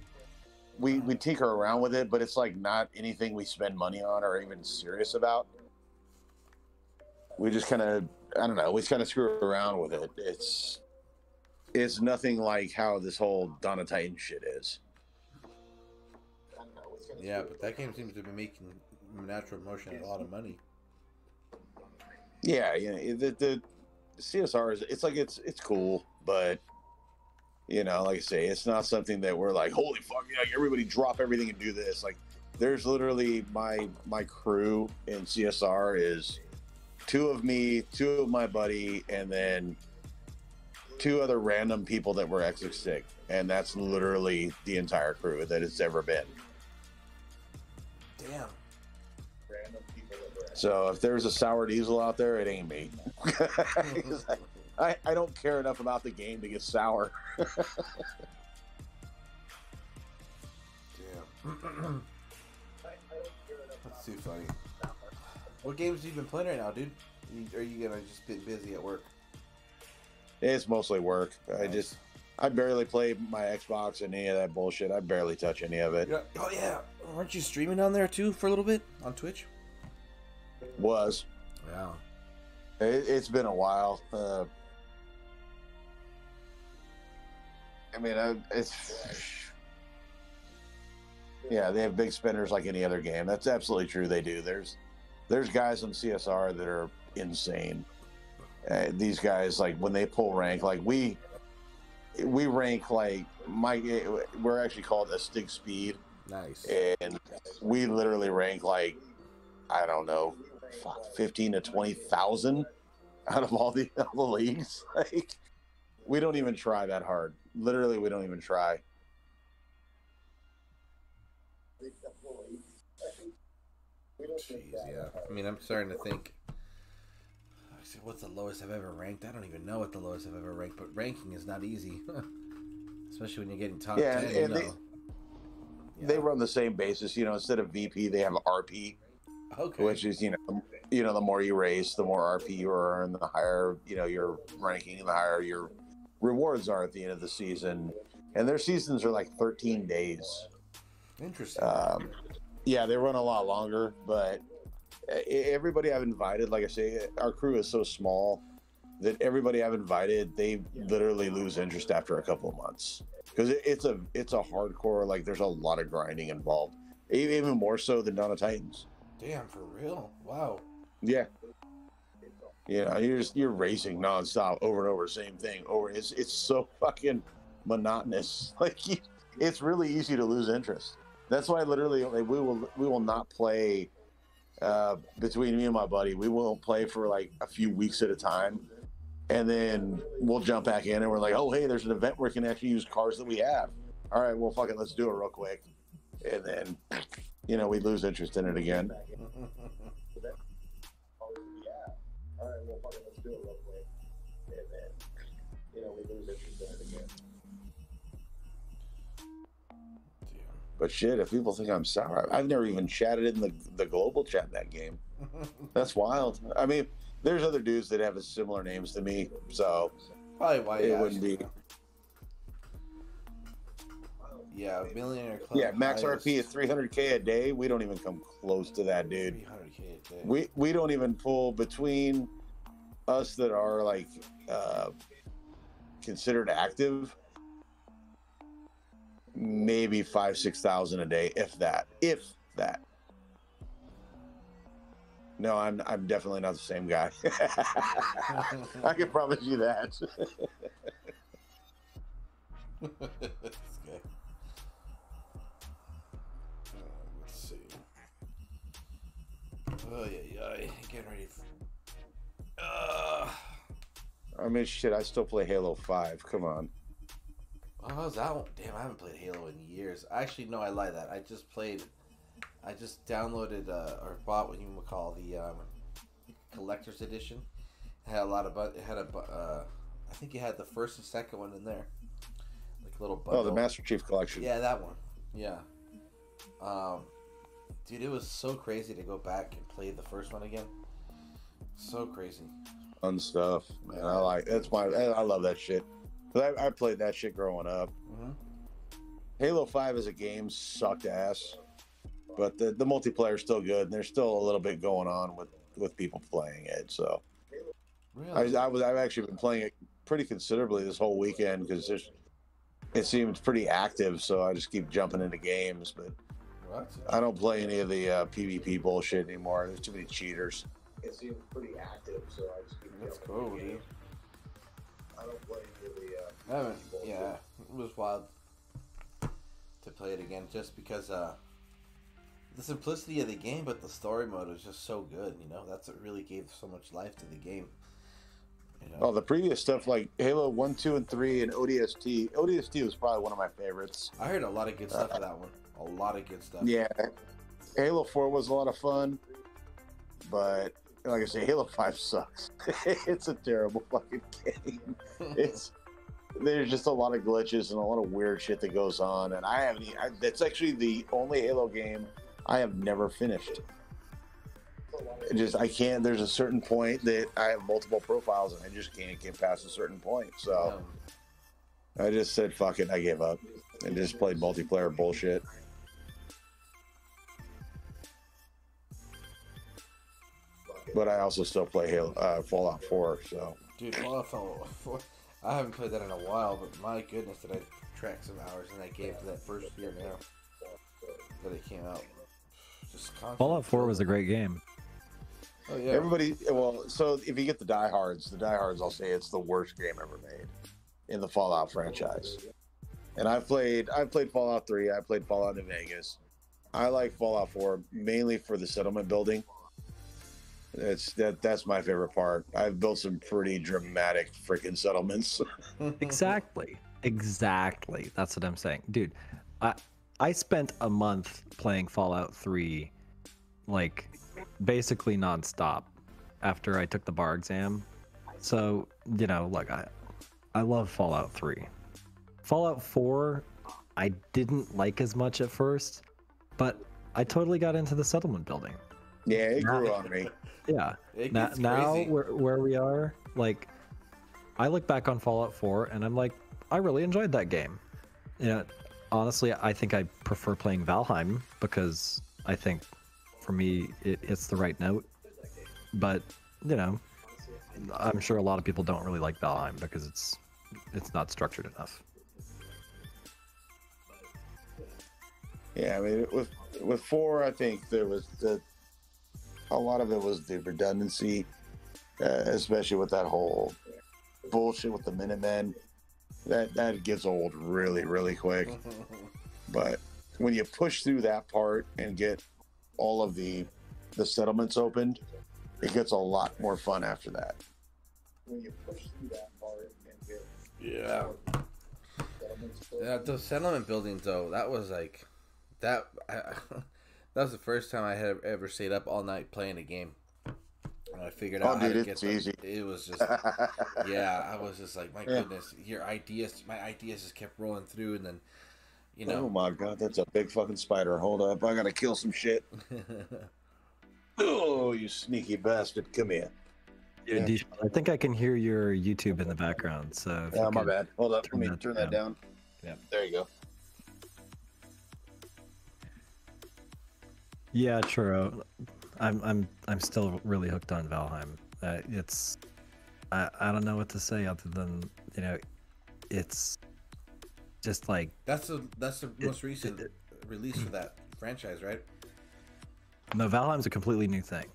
we tinker around with it, but it's like not anything we spend money on or even serious about. We just kind of, I don't know, we just kind of screw around with it. It's nothing like how this whole Dawn of Titan shit is. Yeah, but that game seems to be making Natural Motion a lot of money. Yeah, you know, the CSR is it's cool, but you know, like I say, it's not something that we're like, holy fuck, yeah, everybody drop everything and do this. Like, there's literally my crew in CSR is 2 of me, 2 of my buddy, and then 2 other random people that were ex-Stig, and that's literally the entire crew that it's ever been. Damn. So if there's a Sour Diesel out there, it ain't me. I don't care enough about the game to get sour. Damn. That's too funny. What games have you been playing right now, dude? Are you gonna just be busy at work? It's mostly work. Nice. I barely play my Xbox and any of that bullshit. I barely touch any of it. Oh yeah, weren't you streaming on there too for a little bit on Twitch? Was. Wow. It's been a while. I mean, yeah, they have big spenders like any other game. That's absolutely true. They do. There's guys on CSR that are insane. These guys, like when they pull rank, like we rank like we're actually called a Stig Speed. Nice. And we literally rank like, I don't know, 15 to 20,000 out of all the leagues. Like, we don't even try that hard. Literally, we don't even try. Jeez, yeah. I mean, I'm starting to think. what's the lowest I've ever ranked? I don't even know what the lowest I've ever ranked, but ranking is not easy. Especially when you're getting top 10, and you know. they run the same basis. You know, instead of VP, they have RP, Okay. which is, the more you race, the more RP you earn, the higher, your ranking, and the higher your rewards are at the end of the season. And their seasons are like 13 days. Interesting. Yeah, they run a lot longer, but everybody I've invited, like I say, our crew is so small that everybody I've invited, they literally lose interest after a couple of months, because it's a hardcore, like there's a lot of grinding involved, even more so than Dawn of Titans. Damn, for real? Wow. Yeah. You're racing nonstop over and over, same thing over. It's so fucking monotonous. Like, it's really easy to lose interest. That's why literally, like, we will not play. Between me and my buddy, we won't play for like a few weeks at a time, and then we'll jump back in and we're like, oh hey, there's an event where we can actually use cars that we have. All right, well, fuck it, let's do it real quick. And then we lose interest in it again. But shit, if people think I'm sour, I've never even chatted in the global chat in that game. That's wild. I mean, there's other dudes that have similar names to me, so probably why it wouldn't be. Yeah, Millionaire Club. Yeah, max RP is 300K a day. We don't even come close to that, dude. 300K a day. We don't even pull, between us that are like considered active, maybe 5,000-6,000 a day, if that. No, I'm definitely not the same guy. I can promise you that. That's good. Let's see. Oh yeah, getting ready. I mean, shit, I still play Halo 5. Come on. Oh, how's that one? Damn, I haven't played Halo in years. Actually, no, I lie that. I just downloaded or bought what you would call the collector's edition. It had a lot of, I think it had the first and second one in there, like a little bundle. Oh, the Master Chief Collection. Yeah, that one. Yeah. Dude, it was so crazy to go back and play the first one again. So crazy. Fun stuff, man. I love that shit. I played that shit growing up. Mm-hmm. Halo 5 as a game sucked ass, but the multiplayer is still good, and there's still a little bit going on with people playing it. So, really? I've actually been playing it pretty considerably this whole weekend, because it seems pretty active. So I just keep jumping into games, but I don't play any of the PvP bullshit anymore. There's too many cheaters. It seems pretty active, so I just keep That's cool, dude. I don't play any of the yeah, it was wild to play it again, just because the simplicity of the game, but the story mode was just so good. That's what really gave so much life to the game. Oh, the previous stuff like Halo 1, 2, and 3 and ODST. ODST was probably one of my favorites. I heard a lot of good stuff for that one. A lot of good stuff. Yeah, Halo 4 was a lot of fun, but like I say, Halo 5 sucks. It's a terrible fucking game. There's just a lot of glitches and a lot of weird shit that goes on, and that's actually the only Halo game I have never finished. I can't. There's a certain point that I have multiple profiles, and I just can't get past a certain point. So I just said, "Fuck it," I gave up and just played multiplayer bullshit. But I also still play Fallout 4. So, dude, Fallout 4. I haven't played that in a while, but my goodness, did I track some hours in that game for that first year now that it came out. Just Fallout 4 was a great game. Oh yeah. So if you get the diehards, I'll say it's the worst game ever made in the Fallout franchise. And I've played Fallout 3. I played Fallout New Vegas. I like Fallout 4 mainly for the settlement building. That's my favorite part. I've built some pretty dramatic freaking settlements. Exactly. That's what I'm saying, dude. I spent a month playing Fallout 3, like basically nonstop, after I took the bar exam. So, you know, like I love Fallout 3. Fallout 4, I didn't like as much at first, but I totally got into the settlement building. Yeah, it grew on me. Yeah. It Now, gets now crazy. where we are, like, I look back on Fallout 4 and I'm like, I really enjoyed that game. You know, honestly, I think I prefer playing Valheim because I think for me it hits the right note. But, you know, I'm sure a lot of people don't really like Valheim because it's not structured enough. Yeah, I mean, with 4, I think there was a lot of it was the redundancy, especially with that whole bullshit with the Minutemen. That gets old really, really quick. But when you push through that part and get all of the settlements opened, it gets a lot more fun after that. When you push through that part and get Yeah, those settlement buildings though, that was like that. That was the first time I had ever stayed up all night playing a game. And I figured out how to get them. Easy. It was just, yeah. I was just like, my goodness, my ideas just kept rolling through, and then, you know. Oh my god, that's a big fucking spider. Hold up, I gotta kill some shit. Oh, you sneaky bastard! Come here. Yeah. I think I can hear your YouTube in the background. So Yeah, my bad. Hold up, let me turn that down. Yeah, there you go. Yeah, Churro. I'm still really hooked on Valheim. It's I don't know what to say other than, you know, it's just like that's the most recent release for that franchise, right? No, Valheim's a completely new thing.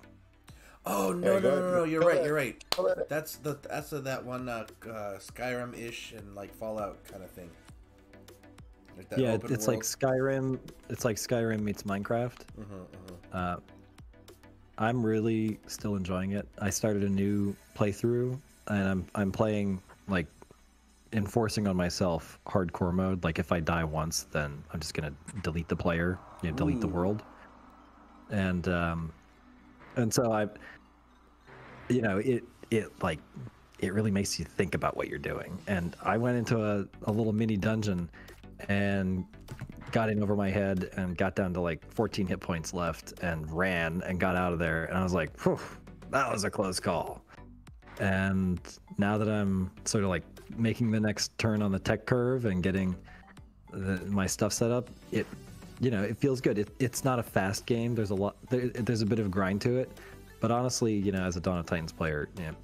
Oh no! You're right. That's that one Skyrim-ish and like Fallout kind of thing. Like that open it's world. like Skyrim. It's like Skyrim meets Minecraft. I'm really still enjoying it. I started a new playthrough, and I'm playing like enforcing on myself hardcore mode. Like if I die once, then I'm just gonna delete the player, you know, delete the world. And so I, you know, it like it really makes you think about what you're doing. And I went into a little mini dungeon and got in over my head and got down to like 14 hit points left and ran and got out of there. And I was like, whew, that was a close call. And now that I'm sort of like making the next turn on the tech curve and getting my stuff set up, it, you know, it feels good. It's not a fast game. There's a bit of grind to it, but honestly, you know, as a Dawn of Titans player, you know,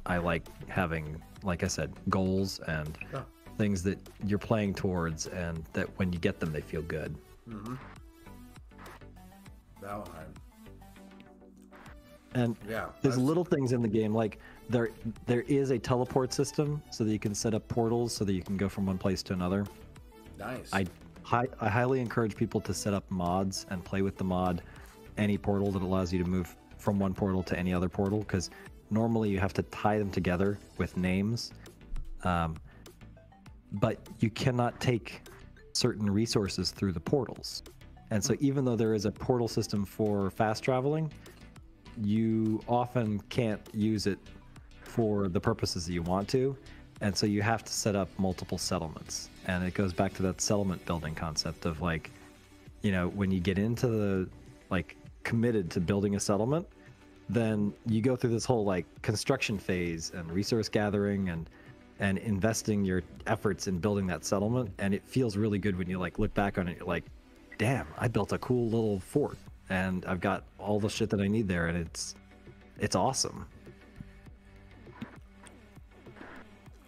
I like having, like I said, goals and things that you're playing towards, and that when you get them, they feel good. Valheim. And there's little things in the game, like there is a teleport system so that you can set up portals so that you can go from one place to another. Nice. I highly encourage people to set up mods and play with the mod any portal that allows you to move from one portal to any other portal, because normally you have to tie them together with names, but you cannot take certain resources through the portals. And so even though there is a portal system for fast traveling, you often can't use it for the purposes that you want to. And so you have to set up multiple settlements. And it goes back to that settlement building concept of, like, you know, when you get into the, like, committed to building a settlement, then you go through this whole, like, construction phase and resource gathering and investing your efforts in building that settlement. And it feels really good when you, like, look back on it, you're like, damn, I built a cool little fort and I've got all the shit that I need there, and it's awesome.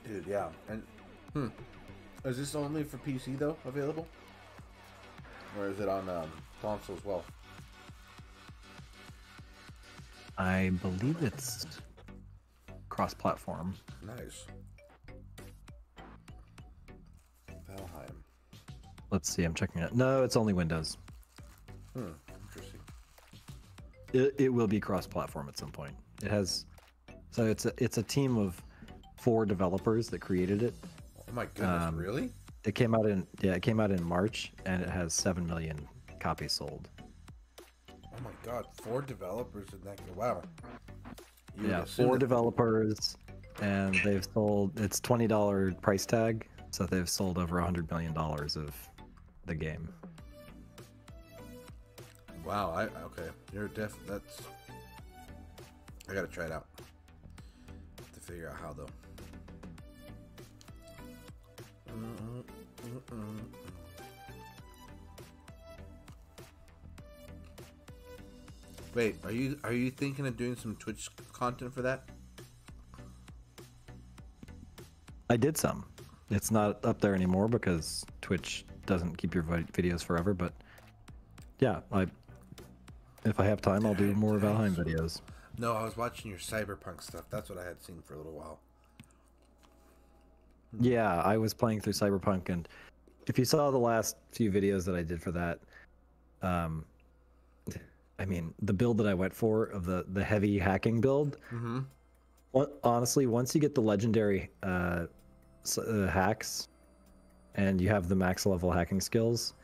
Dude, yeah. And is this only for PC though available, or is it on console as well? I believe it's cross-platform. Nice. Valheim. Let's see, I'm checking it. No, it's only Windows. Interesting. It will be cross-platform at some point. It has, so it's a team of 4 developers that created it. Oh my goodness, really? It came out in March, and it has 7 million copies sold. Oh my god, 4 developers in that game. Wow. You would Yeah, assume 4 that- developers, and they've sold. It's $20 price tag, so they've sold over $100 million of the game. Wow. Okay. That's. I gotta try it out. To figure out how though. Wait, are you thinking of doing some Twitch content for that? I did some. It's not up there anymore because Twitch doesn't keep your videos forever. But yeah, if I have time, I'll do more Valheim videos. No, I was watching your Cyberpunk stuff. That's what I had seen for a little while. Yeah, I was playing through Cyberpunk, and if you saw the last few videos that I did for that, I mean, the build that I went for of the heavy hacking build. Mm-hmm. Honestly, once you get the legendary hacks, and you have the max level hacking skills,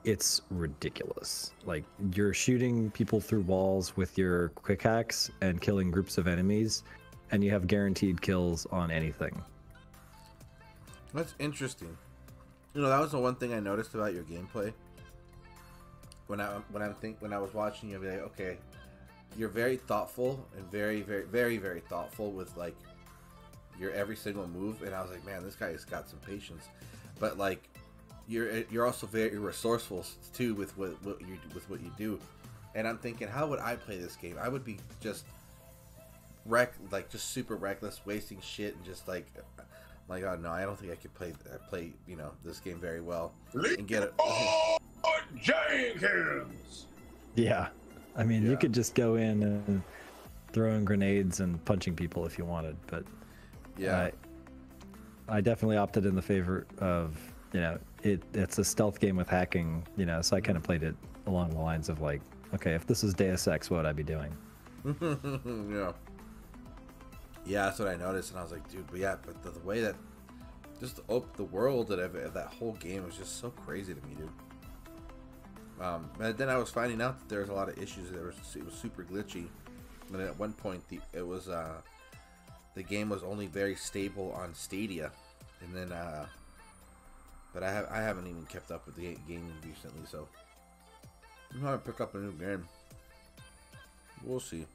it's ridiculous. Like, you're shooting people through walls with your quick hacks and killing groups of enemies, and you have guaranteed kills on anything. That's interesting. You know, that was the one thing I noticed about your gameplay. When I was watching you, I'd be like, okay, you're very thoughtful and very, very, very, very thoughtful with like your every single move, and I was like, man, this guy's got some patience. But like, you're also very resourceful too with what you do. And I'm thinking, how would I play this game? I would be just just super reckless, wasting shit, and just like, oh no, I don't think I could play this game very well and get it. Jenkins. Yeah, I mean, Yeah. you could just go in and throw in grenades and punching people if you wanted, but Yeah. I definitely opted in the favor of, it's a stealth game with hacking, so I kind of played it along the lines of like, okay, if this is Deus Ex, what would I be doing? Yeah. Yeah, that's what I noticed, and I was like, dude, but the way that just the world of that whole game was just so crazy to me, dude. And then I was finding out that there was a lot of issues. It was super glitchy, and at one point the game was only very stable on Stadia, and then but I haven't even kept up with the game recently, so I'm gonna pick up a new game. We'll see.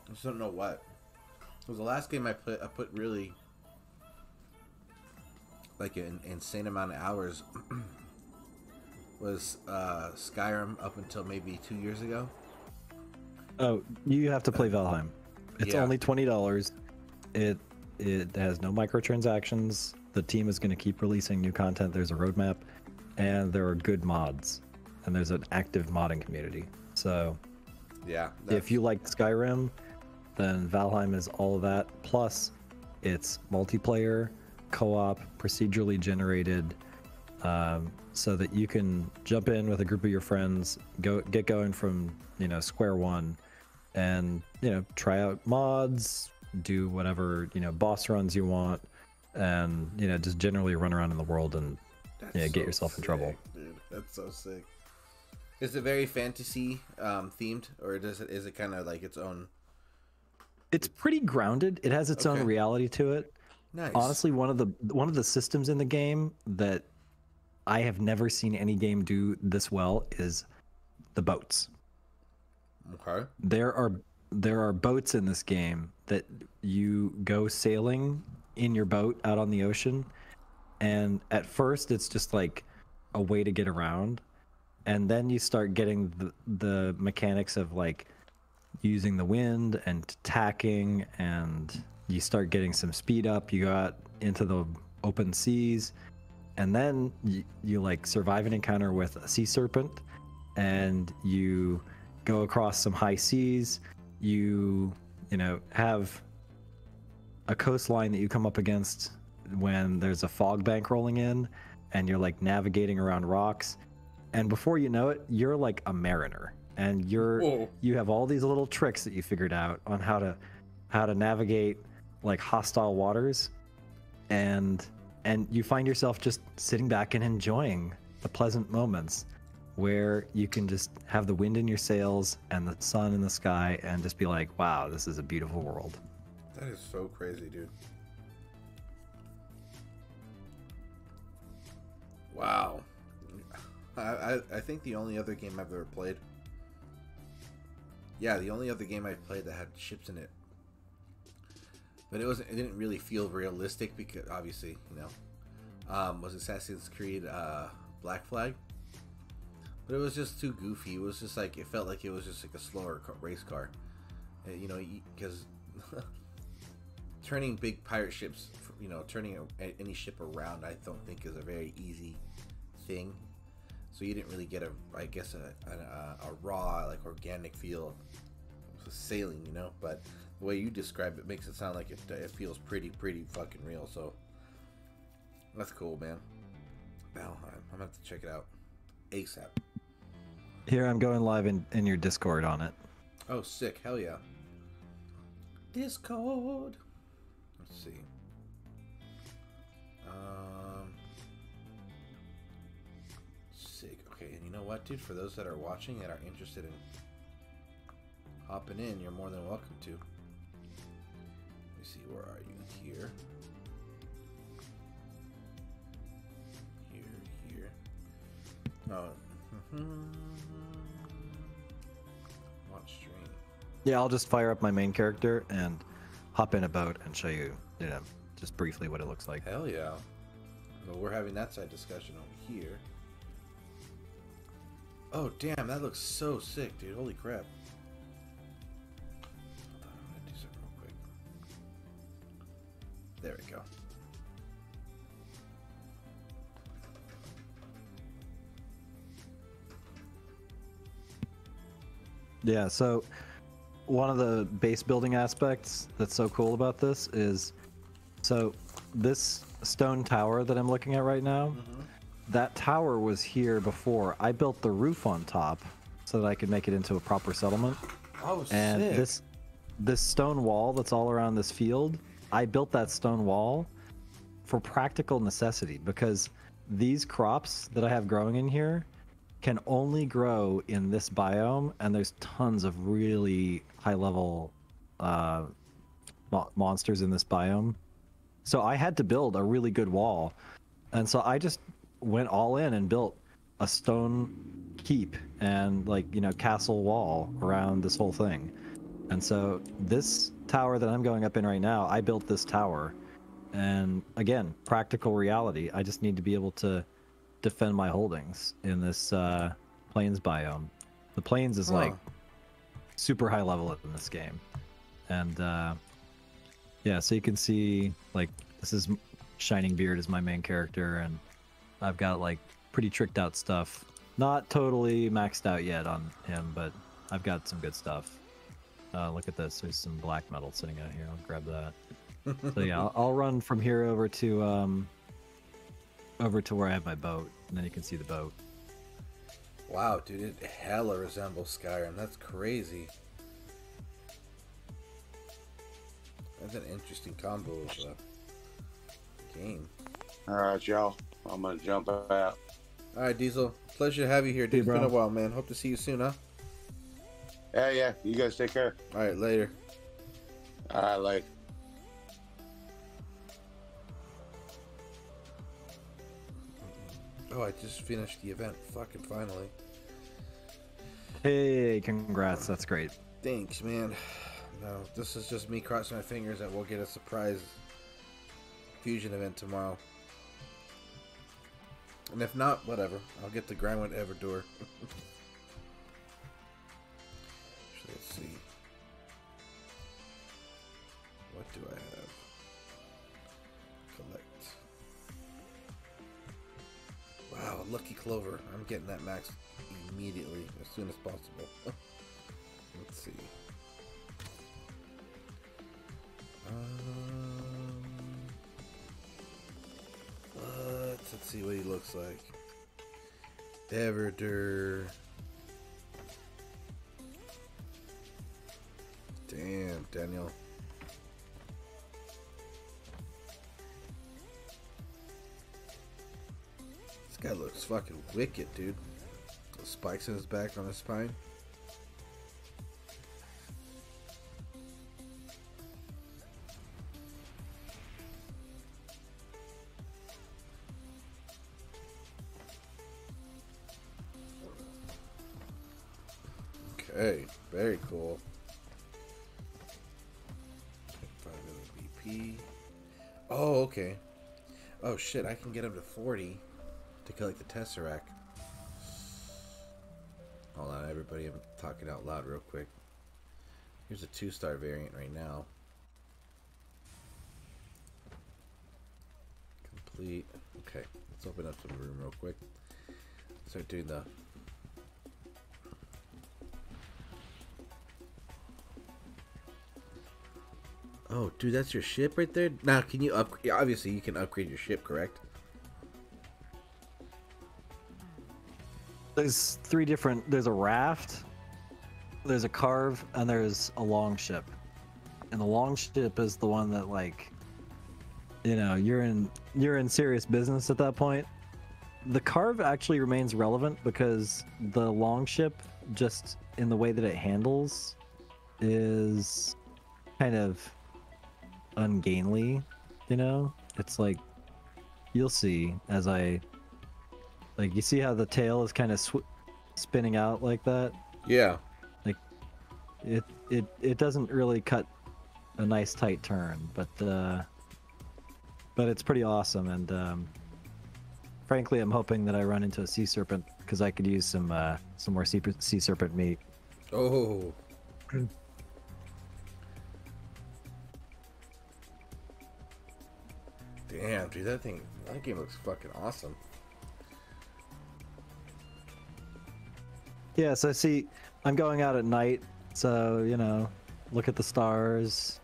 I just don't know what. It was the last game I put really like an insane amount of hours was Skyrim up until maybe 2 years ago. Oh, you have to play Valheim. It's Yeah. only $20. It has no microtransactions. The team is going to keep releasing new content. There's a roadmap, and there are good mods, and there's an active modding community. So Yeah. if you like Skyrim, then Valheim is all of that. Plus, it's multiplayer, co-op, procedurally generated, so that you can jump in with a group of your friends, get going from square one, and try out mods, do whatever boss runs you want, and just generally run around in the world and get so yourself in trouble. Dude, that's so sick. Is it very fantasy themed, or is it kind of like its own? It's pretty grounded. It has its Okay. own reality to it. Nice. Honestly, one of the systems in the game that I have never seen any game do this well is the boats. Okay. There are boats in this game that you go sailing in your boat out on the ocean, and at first it's just like a way to get around, and then you start getting the mechanics of like using the wind and tacking, and you start getting some speed up. You got into the open seas, and then you like survive an encounter with a sea serpent, and you go across some high seas. You have a coastline that you come up against when there's a fog bank rolling in, and you're like navigating around rocks, and before you know it, you're like a mariner, and Whoa. you have all these little tricks that you figured out on how to navigate like hostile waters, and you find yourself just sitting back and enjoying the pleasant moments where you can just have the wind in your sails and the sun in the sky and just be like, wow, this is a beautiful world. That is so crazy, dude. Wow. I think the only other game I've ever played. Yeah, the only other game I've played that had ships in it. But it didn't really feel realistic because obviously, you know, was Assassin's Creed Black Flag. But it was just too goofy. It was just like, it felt like it was just like a slower race car. You know, because turning big pirate ships, you know, turning any ship around, I don't think is a very easy thing. So you didn't really get I guess a raw, like, organic feel of sailing, you know. But the way you describe it makes it sound like it feels pretty fucking real. So that's cool, man. Valheim, I'm gonna have to check it out ASAP. Here, I'm going live in your Discord on it. Oh, sick. Hell yeah. Discord. Let's see. Sick. Okay, and you know what, dude? For those that are watching that are interested in hopping in, you're more than welcome to. Let me see. Where are you? Here. Here. Oh. Watch stream. Yeah, I'll just fire up my main character and hop in a boat and show you, you know, just briefly what it looks like. Hell yeah. Well, we're having that side discussion over here. Oh, damn, that looks so sick, dude. Holy crap. Hold on, I'm gonna do something real quick. There we go. Yeah, so one of the base building aspects that's so cool about this is, so this stone tower that I'm looking at right now, that tower was here before. I built the roof on top so that I could make it into a proper settlement. Oh, and sick. this stone wall that's all around this field, I built that stone wall for practical necessity because these crops that I have growing in here can only grow in this biome, and there's tons of really high level monsters in this biome. So I had to build a really good wall, and so I just went all in and built a stone keep and, like, you know, castle wall around this whole thing. And so this tower that I'm going up in right now, I built this tower, and again, practical reality, I just need to be able to defend my holdings in this plains biome. The plains is like super high level in this game, and yeah, so you can see, like, this is Shining Beard is my main character, and I've got like pretty tricked out stuff, not totally maxed out yet on him, but I've got some good stuff. Look at this, there's some black metal sitting out here. I'll grab that. So yeah, I'll run from here over to where I have my boat, and then you can see the boat. Wow, dude, it hella resembles Skyrim. That's crazy. That's an interesting combo of game. All right, y'all. I'm gonna jump out. All right, Diesel. Pleasure to have you here, dude. Hey, It's been bro. a while, man. Hope to see you soon, huh? Yeah. You guys take care. All right, later. All right, like. Oh, I just finished the event. Fucking finally. Hey, congrats, that's great. Thanks, man. No, this is just me crossing my fingers that we'll get a surprise fusion event tomorrow. And if not, whatever. I'll get the grind whatever door. Let's see. What do I have? Collect. Wow, lucky clover. I'm getting that max immediately, as soon as possible. Let's see. Let's see what he looks like. Everdur. Damn, Daniel. This guy looks fucking wicked, dude. Those spikes in his back on his spine. Okay, very cool. 5 BP. Oh, okay. Oh shit, I can get up to 40 to collect the Tesseract. Hold on, everybody, I'm talking out loud real quick. Here's a 2-star variant right now. Complete. Okay, let's open up some room real quick. Start doing the... Oh, dude, that's your ship right there? Now, can you upgrade? Obviously, you can upgrade your ship, correct? There's 3 different. There's a raft, there's a carve, and there's a long ship. And the long ship is the one that, like, you know, you're in serious business at that point. The carve actually remains relevant because the long ship, just in the way that it handles, is kind of ungainly, you know. It's like, you'll see as I, like, you see how the tail is kind of spinning out like that. Yeah. Like, it doesn't really cut a nice tight turn, but it's pretty awesome. And frankly, I'm hoping that I run into a sea serpent because I could use some more sea serpent meat. Oh. Damn, dude, that game looks fucking awesome. Yeah, so see, I'm going out at night, so, you know, look at the stars,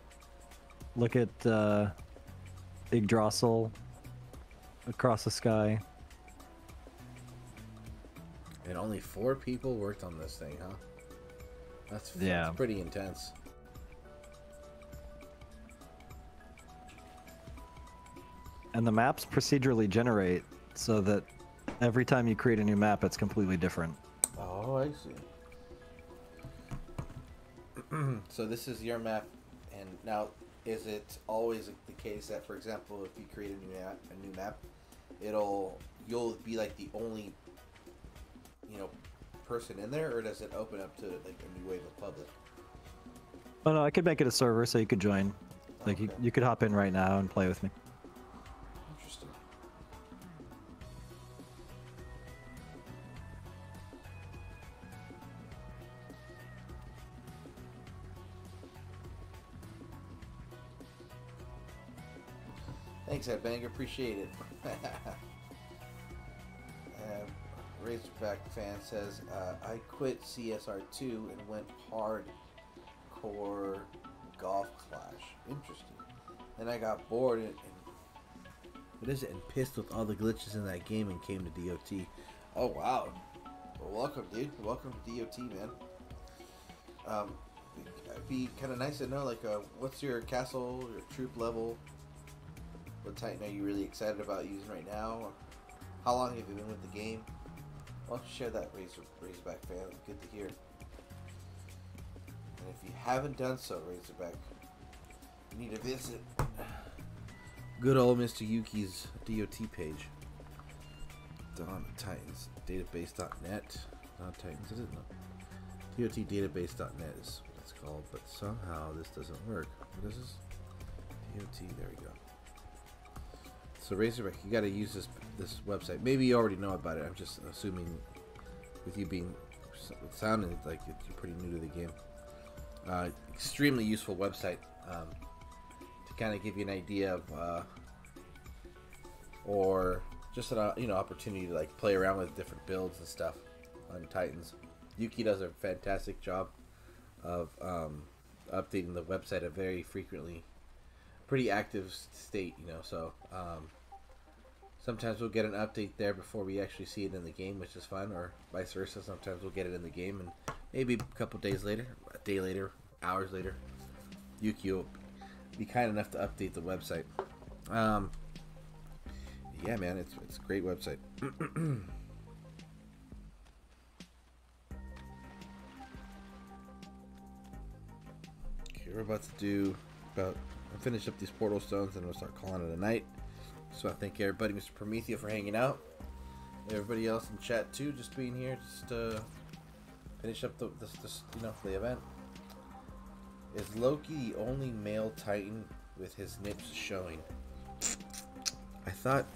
look at Yggdrasil across the sky. And only 4 people worked on this thing, huh? That's pretty intense. And the maps procedurally generate so that every time you create a new map, it's completely different. Oh, I see. So this is your map, and now is it always the case that, for example, if you create a new map, you'll be like the only, you know, person in there, or does it open up to like a new wave of public? Oh no, I could make it a server so you could join. Like, okay. you could hop in right now and play with me. Interesting. Thanks, Headbanger. Appreciate it. Razorback fan says, I quit CSR2 and went hardcore golf clash. Interesting. Then I got bored and what is it? And pissed with all the glitches in that game and came to DOT. Oh wow. Well, welcome, dude. Welcome to DOT, man. It'd be kind of nice to know, like, what's your castle, your troop level? What Titan are you really excited about using right now? How long have you been with the game? Why don't you share that, Razorback fan? It's good to hear. And if you haven't done so, Razorback, you need to visit good old Mr. Yuki's DOT page. Dawn of Titans database.net. Not Titans, is it? No. DOT database.net is what it's called, but somehow this doesn't work. What is this? DOT, there we go. So Razorback, you got to use this website. Maybe you already know about it. I'm just assuming, with you being sounding like you're pretty new to the game. Extremely useful website to kind of give you an idea of, or just an opportunity to like play around with different builds and stuff on Titans. Yuki does a fantastic job of updating the website a very frequently. Pretty active state, so sometimes we'll get an update there before we actually see it in the game, which is fun, or vice versa. Sometimes we'll get it in the game and maybe a couple days later, a day later, hours later, Yuki will be kind enough to update the website. Yeah, man, it's a great website. we're about to do I'll finish up these portal stones and we'll start calling it a night. So I thank everybody, Mr. Prometheo, for hanging out. Everybody else in chat too, just being here, just to finish up the event. Is Loki the only male Titan with his nips showing? I thought.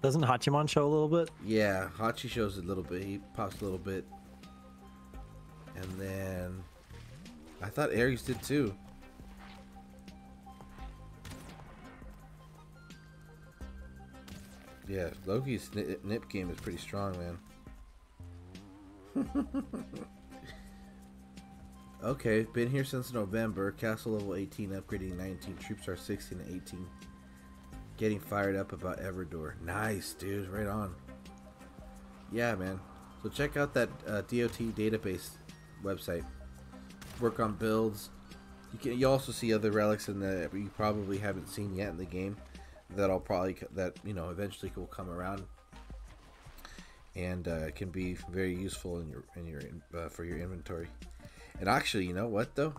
Doesn't Hachiman show a little bit? Yeah, Hachi shows a little bit. He pops a little bit. And then I thought Ares did too. Yeah, Loki's nip game is pretty strong, man. Okay, been here since November. Castle level 18, upgrading 19. Troops are 16 and 18. Getting fired up about Everdor. Nice, dude. Right on. Yeah, man. So check out that DOT database website. Work on builds. You also see other relics in the you probably haven't seen yet in the game. Eventually will come around and can be very useful in your for your inventory. And actually, you know what though?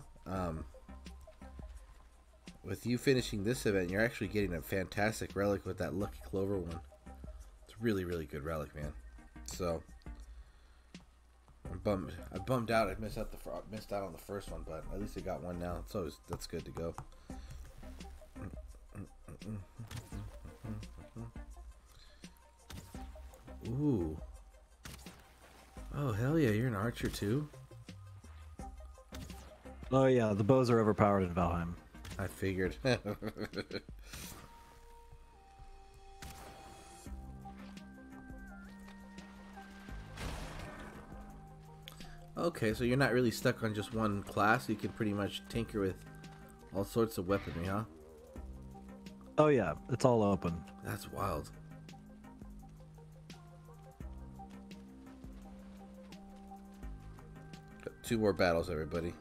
With you finishing this event, you're actually getting a fantastic relic with that Lucky Clover one. It's a really, really good relic, man. So I bummed out. I missed out on the first one, but at least I got one now. That's good to go. Ooh. Oh, hell yeah, you're an archer too? Oh yeah, the bows are overpowered in Valheim. I figured. Okay, so you're not really stuck on just one class. You can pretty much tinker with all sorts of weaponry, huh? Oh yeah, it's all open. That's wild. Got 2 more battles, everybody.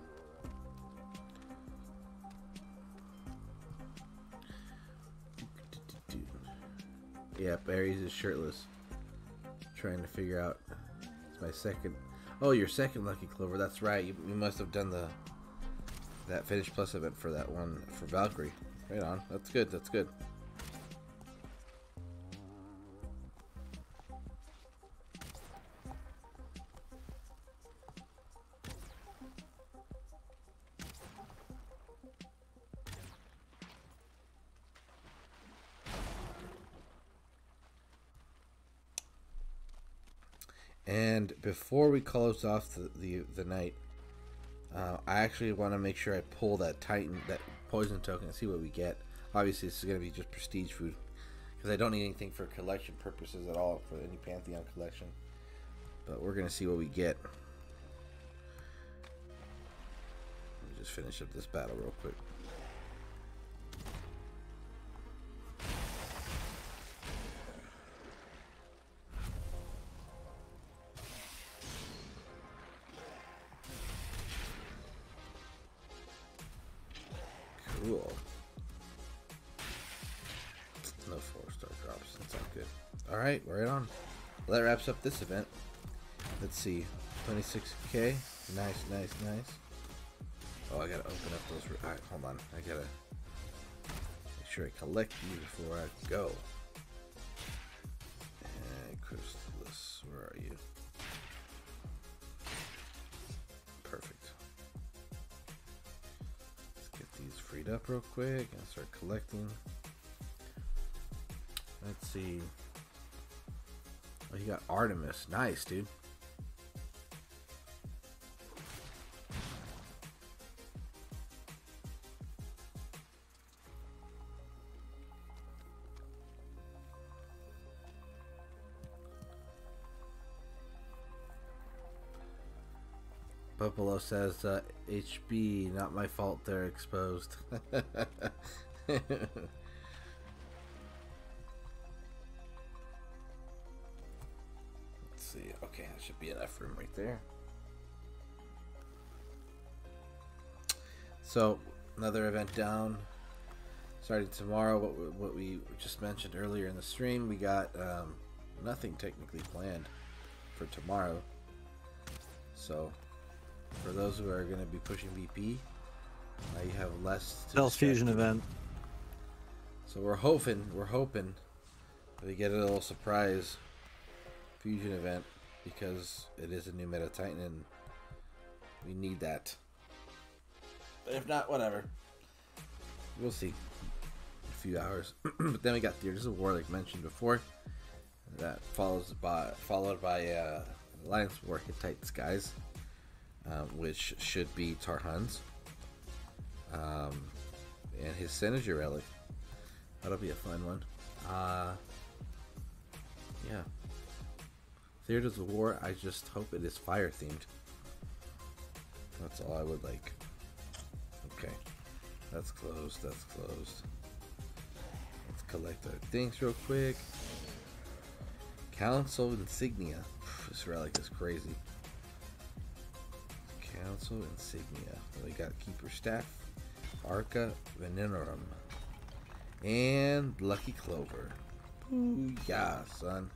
Yep, Ares is shirtless. Trying to figure out. It's my second. Oh, your second Lucky Clover. That's right. You must have done that Finish Plus event for that one for Valkyrie. Right on. That's good. That's good. And before we close off the night, I actually want to make sure I pull that Titan, that poison token, and see what we get. Obviously, this is going to be just prestige food, because I don't need anything for collection purposes at all for any Pantheon collection. But we're going to see what we get. Let me just finish up this battle real quick. Cool. No 4-star drops. That's all good. Alright, right on. Well, that wraps up this event. Let's see. 26k. Nice, nice, nice. Oh, I gotta open up those. Alright, hold on. I gotta make sure I collect these before I go. And Chrysalis, where are you? Perfect. Freed up real quick and start collecting. Let's see. Oh, you got Artemis. Nice, dude. Buffalo says, HB, not my fault they're exposed. Let's see. Okay, that should be enough room right there. So, another event down. Starting tomorrow, what we just mentioned earlier in the stream, we got nothing technically planned for tomorrow. So, for those who are going to be pushing VP, Now you have less to Stealth fusion distract you. event. So we're hoping that we get a little surprise fusion event, because it is a new meta titan and we need that. But if not, whatever. We'll see. A few hours. But then we got Theaters of War, like mentioned before. That followed by Alliance War Hittite Skies, which should be Tarhan's. And his Senator relic. That'll be a fun one. Yeah. Theaters of War, I just hope it is fire themed. That's all I would like. Okay. That's closed. That's closed. Let's collect our things real quick. Council Insignia. This relic is crazy. Council Insignia. We got Keeper Staff, Arca Venenorum, and Lucky Clover. Ooh, yeah, son.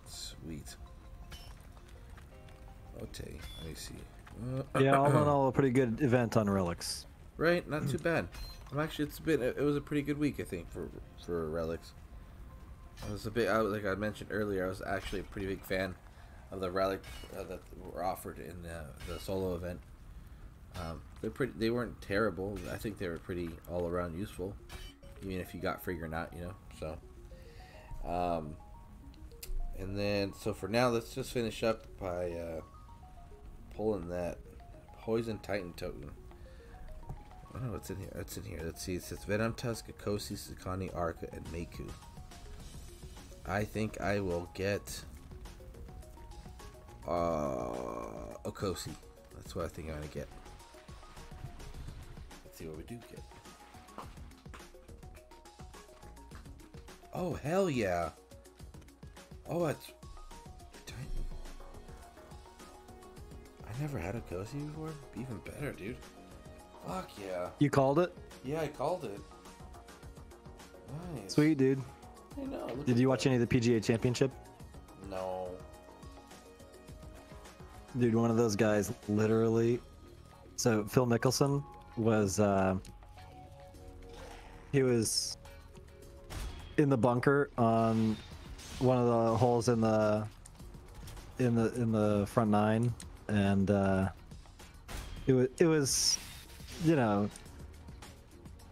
Sweet. Okay, let me see. Yeah, all in all, a pretty good event on relics. Right, not too bad. It was a pretty good week, I think, for relics. Like I mentioned earlier, I was actually a pretty big fan of the relic that were offered in the solo event. They weren't terrible. I think they were pretty all around useful, even if you got free or not, you know. So, and then for now, let's just finish up by pulling that Poison Titan token. I don't know what's in here. It's in here. Let's see. It says Venom Tusk, Akosi, Sakani, Arca, and Meiku. I think I will get Akosi. That's what I think I'm gonna get. Let's see what we do get. Oh, hell yeah. Oh, it's Titan. I never had Akosi before. Even better, dude. Fuck yeah. You called it? Yeah, I called it. Nice. Sweet, dude. I know. Did you watch any of the PGA Championship? No. Dude, one of those guys literally. So Phil Mickelson was he was in the bunker on one of the holes in the front nine, and it was you know,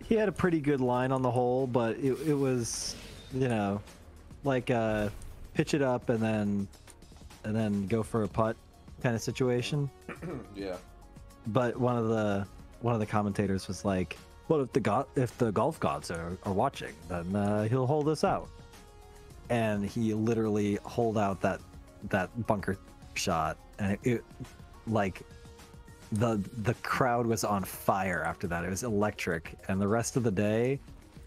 he had a pretty good line on the hole, but it was, you know, like pitch it up and then go for a putt kind of situation. Yeah. But one of the commentators was like, "Well, if the golf gods are watching, then he'll hold us out." And he literally holed out that bunker shot, and it like the crowd was on fire after that. It was electric, and the rest of the day,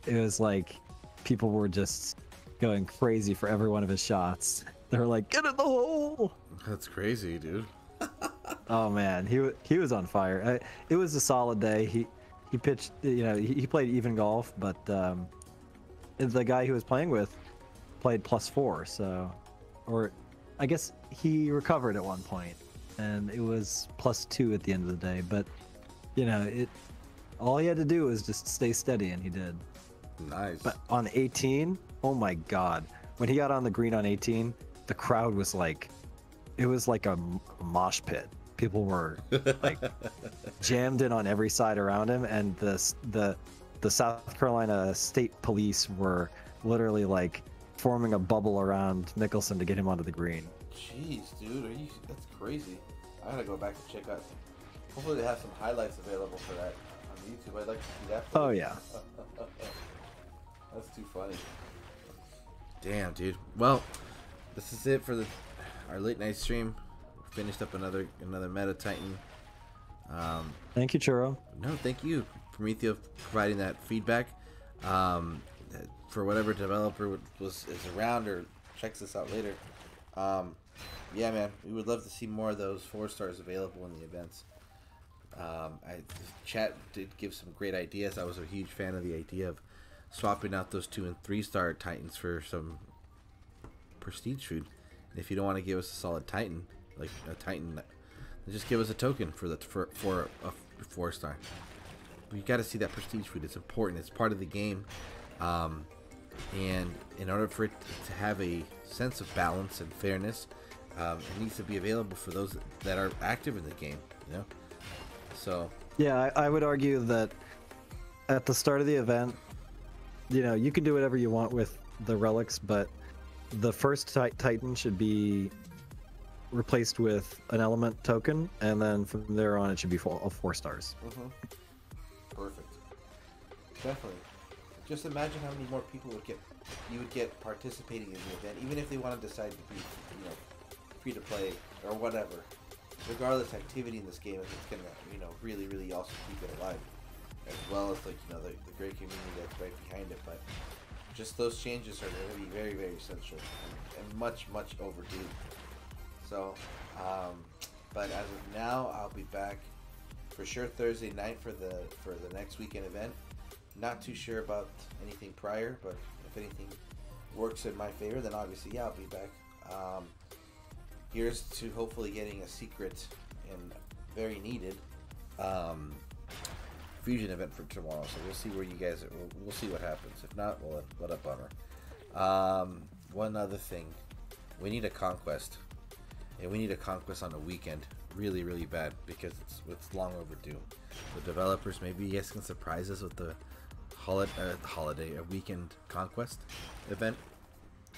it was like people were just going crazy for every one of his shots. They were like, "Get in the hole!" That's crazy, dude. Oh man, he was on fire. It was a solid day. He pitched, you know, he played even golf, but the guy he was playing with played +4, so, or I guess he recovered at one point, and it was +2 at the end of the day. But you know, all he had to do was just stay steady, and he did. Nice. But on 18, oh my god, when he got on the green on 18, the crowd was like, it was like a mosh pit. People were like jammed in on every side around him, and the South Carolina State Police were literally like forming a bubble around Mickelson to get him onto the green. Jeez, dude, that's crazy. I gotta go back and check out. Hopefully, they have some highlights available for that on YouTube. I'd like to see that. Oh yeah. That's too funny. Damn, dude. Well, this is it for our late night stream. We finished up another Meta Titan. Thank you, Churro. No, thank you, PROMETHEO, for providing that feedback. For whatever developer is around or checks this out later. Yeah, man, we would love to see more of those 4-stars available in the events. The chat did give some great ideas. I was a huge fan of the idea of swapping out those 2- and 3-star Titans for some prestige food. And if you don't want to give us a solid Titan, like a Titan, then just give us a token for 4-star. You got to see that prestige food. It's important. It's part of the game. And in order for it to have a sense of balance and fairness, it needs to be available for those that are active in the game, you know? So yeah, I would argue that at the start of the event, you know, you can do whatever you want with the relics, but the first Titan should be replaced with an element token, and then from there on it should be 4 stars. Perfect. Definitely. Just imagine how many more people you would get participating in the event, even if they want to decide to be, you know, free to play or whatever. Regardless, activity in this game, if it's gonna, you know, really, really also keep it alive, as well as, like, you know, the great community that's right behind it. But just those changes are going to be very, very essential and much, much overdue. So, but as of now, I'll be back for sure Thursday night for the next weekend event. Not too sure about anything prior, but if anything works in my favor, then obviously, yeah, I'll be back. Here's to hopefully getting a secret and very needed fusion event for tomorrow. So we'll see where you guys are. We'll see what happens. If not, well, what a bummer. One other thing, we need a conquest, and we need a conquest on the weekend, really, really bad, because it's long overdue. The developers, maybe you guys can surprise us with the a weekend conquest event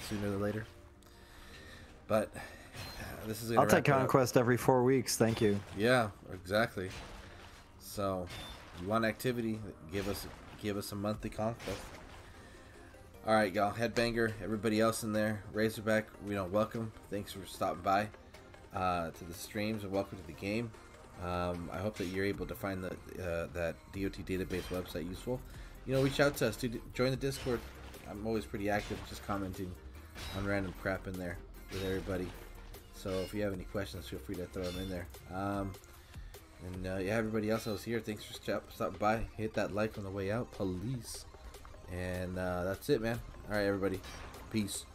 sooner or later. But this is. I'll take conquest every 4 weeks. Thank you. Yeah, exactly. So, you want activity? Give us a monthly conquest. All right, y'all. Headbanger, everybody else in there, Razorback, you know, welcome. Thanks for stopping by to the streams, and welcome to the game. I hope that you're able to find that DOT database website useful. You know, reach out to us. Join the Discord. I'm always pretty active, just commenting on random crap in there with everybody. So if you have any questions, feel free to throw them in there. Yeah, everybody else that was here, thanks for stopping by. Hit that like on the way out, please. And that's it, man. All right, everybody. Peace.